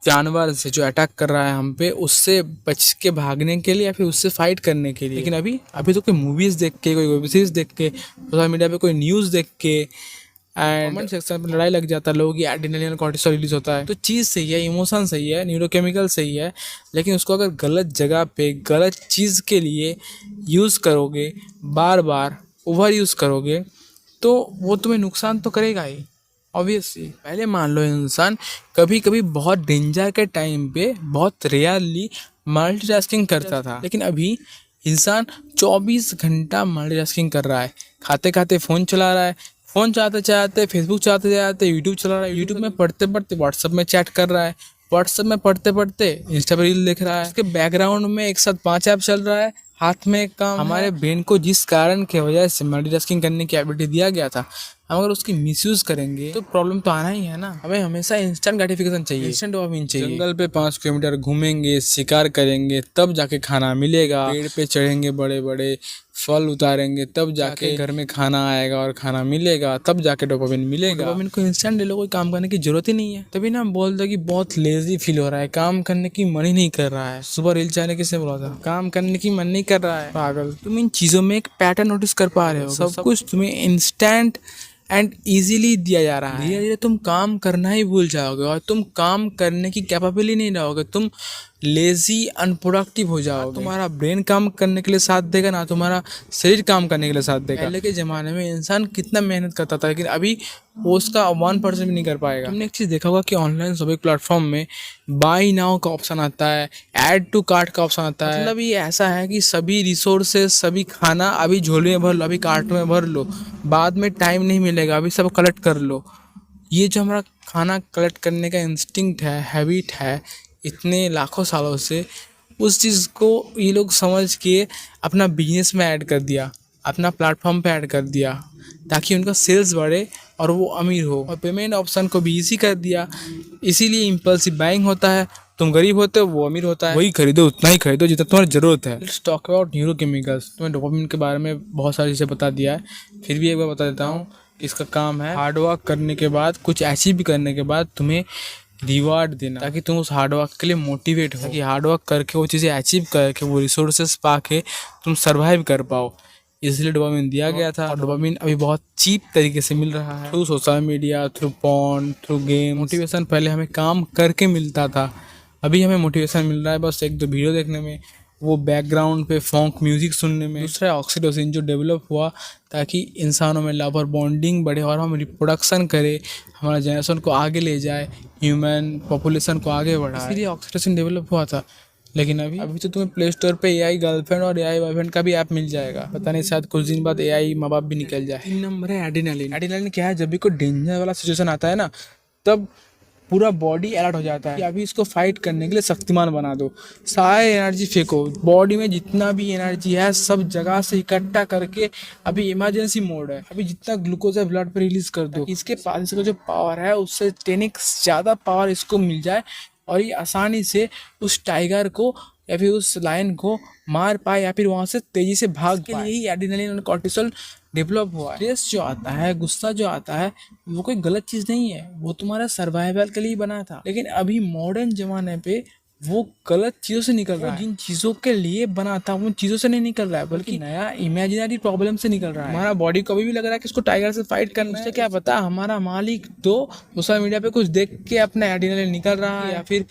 जानवर से जो अटैक कर रहा है हम पे, उससे बच के भागने के लिए या फिर उससे फाइट करने के लिए। लेकिन अभी तो कोई मूवीज़ देख के, कोई वेब सीरीज देख के, सोशल मीडिया पे कोई न्यूज़ देख के, एंड कमेंट सेक्शन में लड़ाई लग जाता है, लोगों की एड्रेनालिन और कॉर्टिसोल रिलीज होता है। तो चीज़ सही है, इमोशन सही है, न्यूरोकेमिकल सही है, लेकिन उसको अगर गलत जगह पे गलत चीज़ के लिए यूज़ करोगे, बार बार ओवर यूज़ करोगे, तो वो तुम्हें नुकसान तो करेगा ही ऑब्वियसली। पहले मान लो इंसान कभी कभी बहुत डेंजर के टाइम पे बहुत रेयरली मल्टीटास्किंग करता था, लेकिन अभी इंसान 24 घंटा मल्टीटास्किंग कर रहा है। खाते खाते फ़ोन चला रहा है, फ़ोन चलाते चलाते फेसबुक चलाते चलाते यूट्यूब चला रहा है, यूट्यूब में पढ़ते पढ़ते व्हाट्सएप में चैट कर रहा है, व्हाट्सएप में पढ़ते पढ़ते इंस्टा पर रील देख रहा है, उसके बैकग्राउंड में एक साथ 5 ऐप चल रहा है, हाथ में काम हमारे ब्रेन को जिस कारण के वजह से मल्टीटास्किंग करने की एबिलिटी दिया गया था, हम अगर उसकी मिसयूज करेंगे तो प्रॉब्लम तो आना ही है ना। हमें हमेशा इंस्टेंट ग्रेटिफिकेशन चाहिए, इंस्टेंट डोपामिन चाहिए। जंगल पे 5 किलोमीटर घूमेंगे, शिकार करेंगे, तब जाके खाना मिलेगा। पेड़ पे चढ़ेंगे, बड़े बड़े फल उतारेंगे, तब जाके घर में खाना आएगा और खाना मिलेगा, तब जाके डोपामिन मिलेगा। डोपामिन को इंस्टेंट ले लो, कोई काम करने की जरूरत ही नहीं है। तभी ना हम बोलते कि बहुत लेजी फील हो रहा है, काम करने की मन ही नहीं कर रहा है। सुबह रील चाहने किसने बोला था, काम करने की मन नहीं कर रहा है, पागल। तुम इन चीजों में एक पैटर्न नोटिस कर पा रहे हो, सब कुछ तुम्हें इंस्टेंट एंड इजीली दिया जा रहा है। धीरे धीरे तुम काम करना ही भूल जाओगे और तुम काम करने की कैपेबिलिटी नहीं रहोगे, तुम लेजी अनप्रोडक्टिव हो जाओगे। तुम्हारा ब्रेन काम करने के लिए साथ देगा ना तुम्हारा शरीर काम करने के लिए साथ देगा। पहले के जमाने में इंसान कितना मेहनत करता था, लेकिन अभी वो उसका 1% भी नहीं कर पाएगा। तुमने एक चीज देखा होगा कि ऑनलाइन शॉपिंग प्लेटफॉर्म में बाय नाउ का ऑप्शन आता है, ऐड टू कार्ट का ऑप्शन आता है। मतलब ये ऐसा है कि सभी रिसोर्सेज, सभी खाना अभी झोले में भर लो, अभी कार्ट में भर लो, बाद में टाइम नहीं मिलेगा, अभी सब कलेक्ट कर लो। ये जो हमारा खाना कलेक्ट करने का इंस्टिंक्ट है, हैबिट है, इतने लाखों सालों से, उस चीज़ को ये लोग समझ के अपना बिजनेस में ऐड कर दिया, अपना प्लेटफॉर्म पे ऐड कर दिया, ताकि उनका सेल्स बढ़े और वो अमीर हो। और पेमेंट ऑप्शन को भी इजी कर दिया, इसीलिए इम्पल्सिव बाइंग होता है। तुम गरीब होते हो, वो अमीर होता है। वही खरीदो, उतना ही खरीदो जितना तुम्हारी जरूरत है। Let's talk about neurochemicals. तुम्हें डोपामिन के बारे में बहुत सारी चीज़ें बता दिया है, फिर भी एक बार बता देता हूँ। इसका काम है हार्डवर्क करने के बाद, कुछ अचीव करने के बाद तुम्हें रिवार्ड देना, ताकि तुम उस हार्डवर्क के लिए मोटिवेट हो, ताकि हार्डवर्क करके वो चीज़ें अचीव करके वो रिसोर्सेज पाके तुम सर्वाइव कर पाओ। इसलिए डोपामिन दिया गया था। और डोपामिन अभी बहुत चीप तरीके से मिल रहा है, through social media, through porn, through game. Motivation पहले हमें काम करके मिलता था, अभी हमें मोटिवेशन मिल रहा है बस एक दो वीडियो देखने में, वो बैकग्राउंड पे फॉन्क म्यूजिक सुनने में। दूसरा है ऑक्सीटोसिन, जो डेवलप हुआ ताकि इंसानों में लव और बॉन्डिंग बढ़े और हम रिप्रोडक्शन करें, हमारा जनरेशन को आगे ले जाए, ह्यूमन पॉपुलेशन को आगे बढ़ाए, इसलिए ऑक्सीटोसिन डेवलप हुआ था। लेकिन अभी तो तुम्हें प्ले स्टोर पे एआई गर्लफ्रेंड और एआई बॉयफ्रेंड का भी ऐप मिल जाएगा, पता नहीं शायद कुछ दिन बाद एआई माँ बाप भी निकल जाए। 3 नंबर है एड्रेनालिन। एड्रेनालिन क्या है, जब भी कोई डेंजर वाला सिचुएशन आता है ना, तब पूरा बॉडी अलर्ट हो जाता है कि अभी इसको फाइट करने के लिए शक्तिमान बना दो। सारे एनर्जी फेंको, बॉडी में जितना भी एनर्जी है सब जगह से इकट्ठा करके अभी इमरजेंसी मोड है, अभी जितना ग्लूकोज है ब्लड पे रिलीज कर दो। इसके पास इसका जो पावर है उससे 10x ज़्यादा पावर इसको मिल जाए और ये आसानी से उस टाइगर को या फिर उस लायन को मार पाए या फिर वहाँ से तेजी से भाग के लिए ही एड्रेनालिन और कॉर्टिसोल डेवलप हुआ है। स्ट्रेस जो आता है, गुस्सा जो आता है, वो कोई गलत चीज़ नहीं है, वो तुम्हारा सर्वाइवल के लिए बना था। लेकिन अभी मॉडर्न जमाने पे वो गलत चीज़ों से निकल रहा है, जिन चीज़ों के लिए बना था उन चीज़ों से नहीं निकल रहा है, बल्कि नया इमेजिनरी प्रॉब्लम से निकल रहा है। हमारा बॉडी को अभी भी लग रहा है कि इसको टाइगर से फाइट करना है, क्या पता हमारा मालिक तो सोशल मीडिया पे कुछ देख के अपना एड्रेनालिन निकल रहा है, या फिर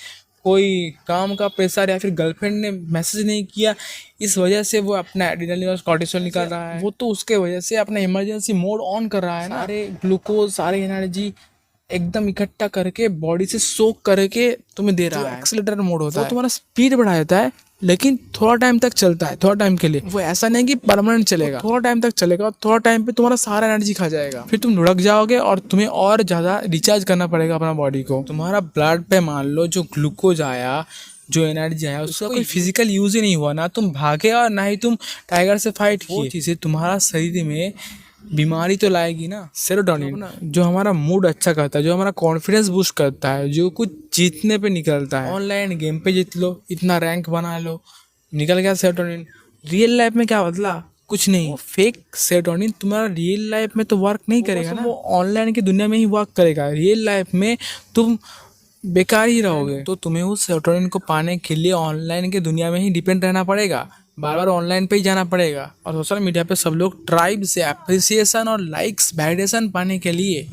कोई काम का प्रेशर, या फिर गर्लफ्रेंड ने मैसेज नहीं किया, इस वजह से वो अपना एड्रेनालिन और कॉर्टिसोल निकाल रहा है। वो तो उसके वजह से अपना इमरजेंसी मोड ऑन कर रहा है ना, सारे ग्लूकोज, सारे एनर्जी एकदम इकट्ठा करके बॉडी से सोक करके तुम्हें दे रहा है। एक्सीलरेटर मोड होता है, वो तुम्हारा स्पीड बढ़ा देता है, लेकिन थोड़ा टाइम तक चलता है, थोड़ा टाइम के लिए। वो ऐसा नहीं कि परमानेंट चलेगा, थोड़ा टाइम तक चलेगा और थोड़ा टाइम पे तुम्हारा सारा एनर्जी खा जाएगा, फिर तुम लुढ़क जाओगे और तुम्हें और ज़्यादा रिचार्ज करना पड़ेगा अपना बॉडी को। तुम्हारा ब्लड पे मान लो जो ग्लूकोज आया, जो एनर्जी आया, उसका कोई फिजिकल यूज ही नहीं हुआ, ना तुम भागे और ना ही तुम टाइगर से फाइट किए। वो चीज़ें तुम्हारा शरीर में बीमारी तो लाएगी ना। सेरोटोनिन जो हमारा मूड अच्छा करता है, जो हमारा कॉन्फिडेंस बूस्ट करता है, जो कुछ जीतने पे निकलता है, ऑनलाइन गेम पे जीत लो, इतना रैंक बना लो, निकल गया सेरोटोनिन। रियल लाइफ में क्या बदला, कुछ नहीं। फेक सेरोटोनिन तुम्हारा रियल लाइफ में तो वर्क नहीं करेगा ना, वो ऑनलाइन की दुनिया में ही वर्क करेगा, रियल लाइफ में तुम बेकार ही रहोगे। तो तुम्हें उस सेरोटोनिन को पाने के लिए ऑनलाइन की दुनिया में ही डिपेंड रहना पड़ेगा, बार बार ऑनलाइन पे ही जाना पड़ेगा। और सोशल मीडिया पे सब लोग ट्राइब से एप्रिसिएशन और लाइक्स, वैलिडेशन पाने के लिए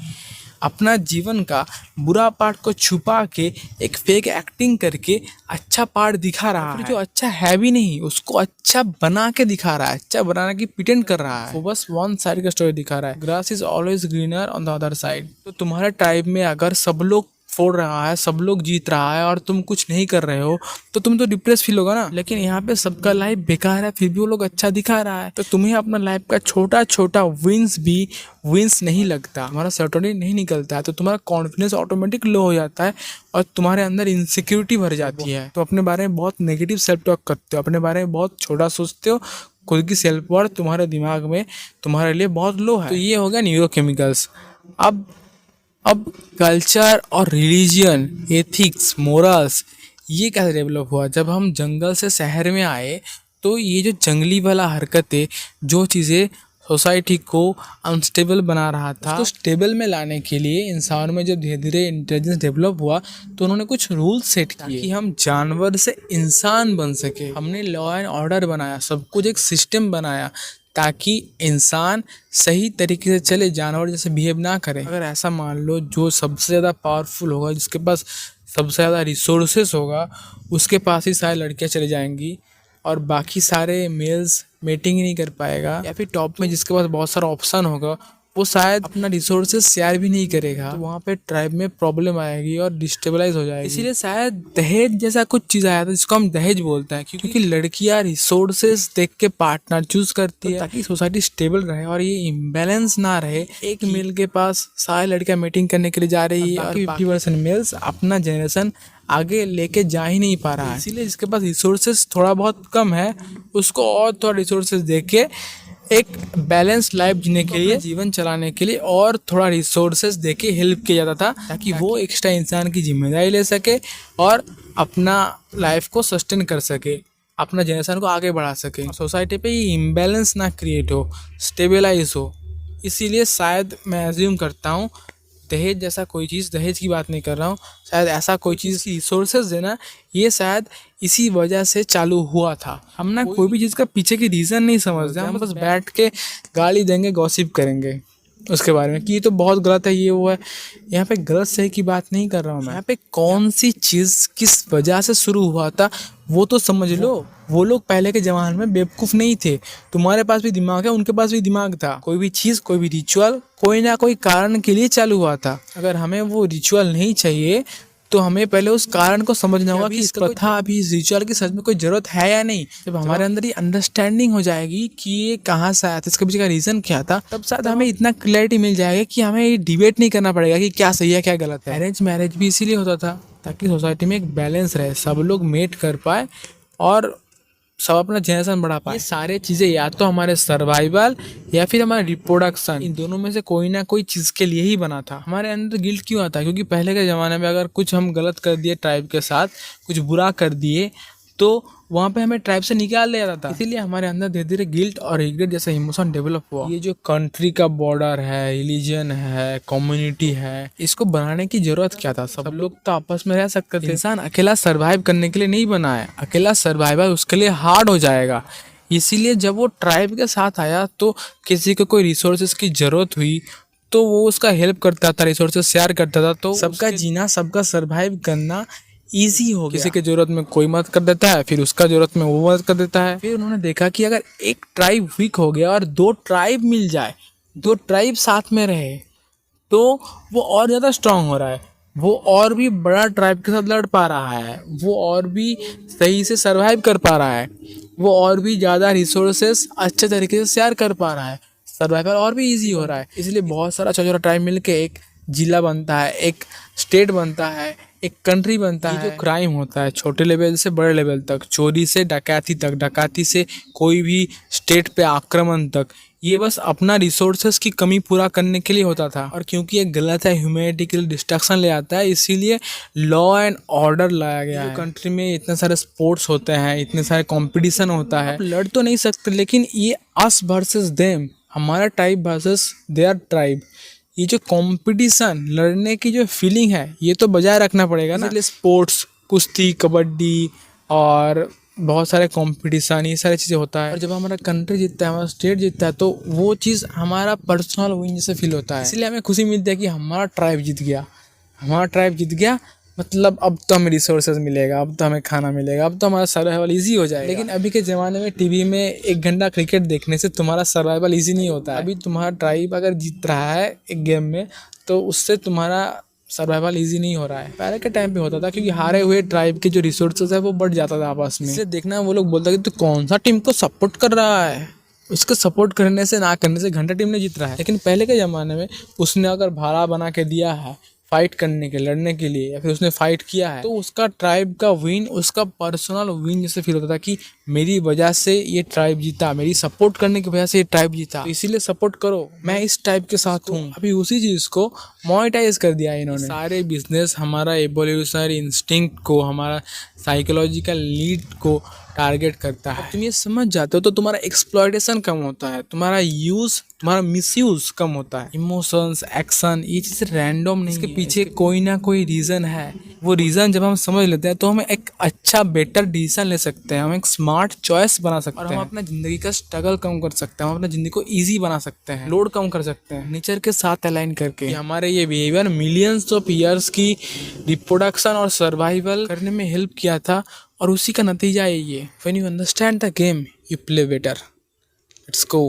अपना जीवन का बुरा पार्ट को छुपा के एक फेक एक्टिंग करके अच्छा पार्ट दिखा रहा है, जो अच्छा है भी नहीं उसको अच्छा बना के दिखा रहा है, अच्छा बनाने की प्रिटेंड कर रहा है। वो बस वन साइड का स्टोरी दिखा रहा है, grass is always greener on the other side. तो तुम्हारे ट्राइब में अगर सब लोग फोड़ रहा है, सब लोग जीत रहा है और तुम कुछ नहीं कर रहे हो, तो तुम तो डिप्रेस फील होगा ना। लेकिन यहाँ पे सबका लाइफ बेकार है, फिर भी वो लोग अच्छा दिखा रहा है, तो तुम्हें अपना लाइफ का छोटा छोटा विंस भी विंस नहीं लगता, तुम्हारा सेरोटोनिन नहीं निकलता है, तो तुम्हारा कॉन्फिडेंस ऑटोमेटिक लो हो जाता है और तुम्हारे अंदर इनसिक्योरिटी भर जाती है। तो अपने बारे में बहुत नेगेटिव सेल्फ टॉक करते हो, अपने बारे में बहुत छोटा सोचते हो, खुद की सेल्फ वर्थ तुम्हारे दिमाग में तुम्हारे लिए बहुत लो है। तो ये हो गया न्यूरोकेमिकल्स। अब कल्चर और रिलीजियन, एथिक्स, मोरल्स, ये कैसे डेवलप हुआ? जब हम जंगल से शहर में आए तो ये जो जंगली वाला हरकतें, जो चीज़ें सोसाइटी को अनस्टेबल बना रहा था, तो स्टेबल में लाने के लिए इंसान में जब धीरे धीरे इंटेलिजेंस डेवलप हुआ तो उन्होंने कुछ रूल्स सेट किए कि हम जानवर से इंसान बन सके। हमने लॉ एंड ऑर्डर बनाया, सब कुछ एक सिस्टम बनाया ताकि इंसान सही तरीके से चले, जानवर जैसे बिहेव ना करे। अगर ऐसा मान लो, जो सबसे ज़्यादा पावरफुल होगा, जिसके पास सबसे ज़्यादा रिसोर्सेस होगा, उसके पास ही सारी लड़कियां चली जाएंगी और बाकी सारे मेल्स मेटिंग ही नहीं कर पाएगा। या फिर टॉप में जिसके पास बहुत सारा ऑप्शन होगा, वो शायद अपना रिसोर्सेज शेयर भी नहीं करेगा, तो वहाँ पे ट्राइब में प्रॉब्लम आएगी और डिस्टेबलाइज हो जाएगी। इसीलिए शायद दहेज जैसा कुछ चीज़ आया था, जिसको हम दहेज बोलते हैं, क्योंकि लड़कियाँ रिसोर्सेज देख के पार्टनर चूज करती है ताकि सोसाइटी स्टेबल रहे और ये इम्बैलेंस ना रहे। एक मेल के पास सारी लड़कियाँ मीटिंग करने के लिए जा रही है और 50% मेल्स अपना जनरेशन आगे लेके जा ही नहीं पा रहा है। इसीलिए जिसके पास रिसोर्सेज थोड़ा बहुत कम है, उसको और थोड़ा रिसोर्सेज दे के एक बैलेंस लाइफ जीने के लिए, जीवन चलाने के लिए और थोड़ा रिसोर्सेज देके हेल्प किया जाता था, ताकि वो एक्स्ट्रा इंसान की जिम्मेदारी ले सके और अपना लाइफ को सस्टेन कर सके, अपना जनरेशन को आगे बढ़ा सके, सोसाइटी पे ये इम्बैलेंस ना क्रिएट हो, स्टेबलाइज हो। इसीलिए शायद मैं एज्यूम करता हूँ दहेज जैसा कोई चीज़, दहेज की बात नहीं कर रहा हूँ, शायद ऐसा कोई चीज़ रिसोर्सेज देना, ये शायद इसी वजह से चालू हुआ था। हम ना कोई भी चीज़ का पीछे की रीज़न नहीं समझते, हम बस बैठ के गाली देंगे, गॉसिप करेंगे उसके बारे में कि ये तो बहुत गलत है, ये वो है। यहाँ पे गलत सही की बात नहीं कर रहा हूँ मैं, यहाँ पे कौन सी चीज़ किस वजह से शुरू हुआ था वो तो समझ लो। वो लोग पहले के ज़माने में बेवकूफ़ नहीं थे, तुम्हारे पास भी दिमाग है, उनके पास भी दिमाग था। कोई भी चीज़, कोई भी रिचुअल कोई ना कोई कारण के लिए चालू हुआ था। अगर हमें वो रिचुअल नहीं चाहिए तो हमें पहले उस कारण को समझना होगा कि इस प्रथा, अभी इस रिचुअल की सच में कोई ज़रूरत है या नहीं। जब हमारे अंदर ये अंडरस्टैंडिंग हो जाएगी कि ये कहाँ से आया था, इसके पीछे का रीज़न क्या था, तब शायद हमें इतना क्लैरिटी मिल जाएगा कि हमें ये डिबेट नहीं करना पड़ेगा कि क्या सही है क्या गलत है। अरेंज मैरिज भी इसीलिए होता था ताकि सोसाइटी में एक बैलेंस रहे, सब लोग मेट कर पाए और सब अपना जनरेशन बढ़ा पाए। ये सारे चीज़ें या तो हमारे सर्वाइवल या फिर हमारे रिप्रोडक्शन, इन दोनों में से कोई ना कोई चीज़ के लिए ही बना था। हमारे अंदर गिल्ट क्यों आता है? क्योंकि पहले के ज़माने में अगर कुछ हम गलत कर दिए ट्राइब के साथ, कुछ बुरा कर दिए, तो वहाँ पे हमें ट्राइब से निकाल दिया जाता था। इसीलिए हमारे अंदर धीरे धीरे गिल्ट और रिग्रेट जैसा इमोशन डेवलप हुआ। ये जो कंट्री का बॉर्डर है, रिलीजन है, कम्युनिटी है, इसको बनाने की जरूरत क्या था? सब लोग तो आपस में रह सकते थे। इंसान अकेला सर्वाइव करने के लिए नहीं बना है, अकेला सर्वाइवल उसके लिए हार्ड हो जाएगा। इसीलिए जब वो ट्राइब के साथ आया तो किसी को कोई रिसोर्सेज की जरूरत हुई तो वो उसका हेल्प करता था, रिसोर्सेज शेयर करता था, तो सबका जीना, सबका सर्वाइव करना ईजी हो गया। किसी के जरूरत में कोई मदद कर देता है, फिर उसका जरूरत में वो मदद कर देता है। फिर उन्होंने देखा कि अगर एक ट्राइब वीक हो गया और दो ट्राइब मिल जाए, दो ट्राइब साथ में रहे, तो वो और ज़्यादा स्ट्रांग हो रहा है, वो और भी बड़ा ट्राइब के साथ लड़ पा रहा है, वो और भी सही से सर्वाइव कर पा रहा है, वो और भी ज़्यादा रिसोर्सेस अच्छे तरीके से शेयर कर पा रहा है, सर्वाइवल और भी ईजी हो रहा है। इसलिए बहुत सारा छोटा छोटा ट्राइब मिल के एक जिला बनता है, एक स्टेट बनता है, एक कंट्री बनता है। जो क्राइम होता है छोटे लेवल से बड़े लेवल तक, चोरी से डकैती तक, डकैती से कोई भी स्टेट पे आक्रमण तक, ये बस अपना रिसोर्सेज की कमी पूरा करने के लिए होता था। और क्योंकि ये गलत है, ह्यूमैनिटी के लिए डिस्ट्रक्शन ले आता है, इसीलिए लॉ एंड ऑर्डर लाया गया है। कंट्री में इतने सारे स्पोर्ट्स होते हैं, इतने सारे कंपटीशन होता है, लड़ तो नहीं सकते, लेकिन ये अस वर्सेस देम, हमारा ट्राइब वर्सेस देयर ट्राइब, ये जो कंपटीशन, लड़ने की जो फीलिंग है, ये तो बजाय रखना पड़ेगा ना। इसलिए स्पोर्ट्स, कुश्ती, कबड्डी और बहुत सारे कंपटीशन, ये सारी चीज़ें होता है। और जब हमारा कंट्री जीतता है, हमारा स्टेट जीतता है, तो वो चीज़ हमारा पर्सनल विन जैसे फील होता है। इसलिए हमें खुशी मिलती है कि हमारा ट्राइब जीत गया, हमारा ट्राइब जीत गया, मतलब अब तो हमें रिसोर्सेज मिलेगा, अब तो हमें खाना मिलेगा, अब तो हमारा सर्वाइवल इजी हो जाएगा। लेकिन अभी के ज़माने में टीवी में 1 घंटा क्रिकेट देखने से तुम्हारा सर्वाइवल इजी नहीं होता है। अभी तुम्हारा ट्राइब अगर जीत रहा है एक गेम में, तो उससे तुम्हारा सर्वाइवल इजी नहीं हो रहा है। पहले के टाइम पे होता था क्योंकि हारे हुए ट्राइब के जो रिसोर्सेज है वो बढ़ जाता था आपस में। इसलिए देखना वो लोग बोलता कि तू कौन सा टीम को सपोर्ट कर रहा है, उसको सपोर्ट करने से ना करने से घंटा टीम ने जीत रहा है। लेकिन पहले के ज़माने में उसने अगर भाला बना के दिया है फाइट करने के, लड़ने के लिए, या फिर उसने फाइट किया है, तो उसका ट्राइब का विन उसका पर्सनल विन जैसे फील होता था कि मेरी वजह से ये ट्राइब जीता, मेरी सपोर्ट करने की वजह से ये ट्राइब जीता, तो इसीलिए सपोर्ट करो, मैं इस टाइप के साथ हूँ। अभी उसी चीज़ को मोनेटाइज कर दिया इन्होंने। सारे बिजनेस हमारा एवोल्यूशनरी इंस्टिंक्ट को, हमारा साइकोलॉजिकल नीड को टारगेट करता है। तुम ये समझ जाते हो तो तुम्हारा एक्सप्लॉयटेशन कम होता है, तुम्हारा यूज, तुम्हारा मिसयूज कम होता है। इमोशंस, एक्शन, ये चीज़ रैंडम नहीं, इसके पीछे कोई ना कोई रीज़न है। वो रीज़न जब हम समझ लेते हैं तो हम एक अच्छा बेटर डिसीजन ले सकते हैं, हम एक स्मार्ट चॉइस बना सकते हैं, और हम अपना ज़िंदगी का स्ट्रगल कम कर सकते हैं, हम अपना ज़िंदगी को ईजी बना सकते हैं, लोड कम कर सकते हैं नेचर के साथ अलाइन करके। हमारे ये बिहेवियर मिलियंस ऑफ ईयर्स की रिप्रोडक्शन और सर्वाइवल करने में हेल्प किया था, और उसी का नतीजा है ये। When you understand the game you play better. Let's go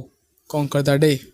conquer the day.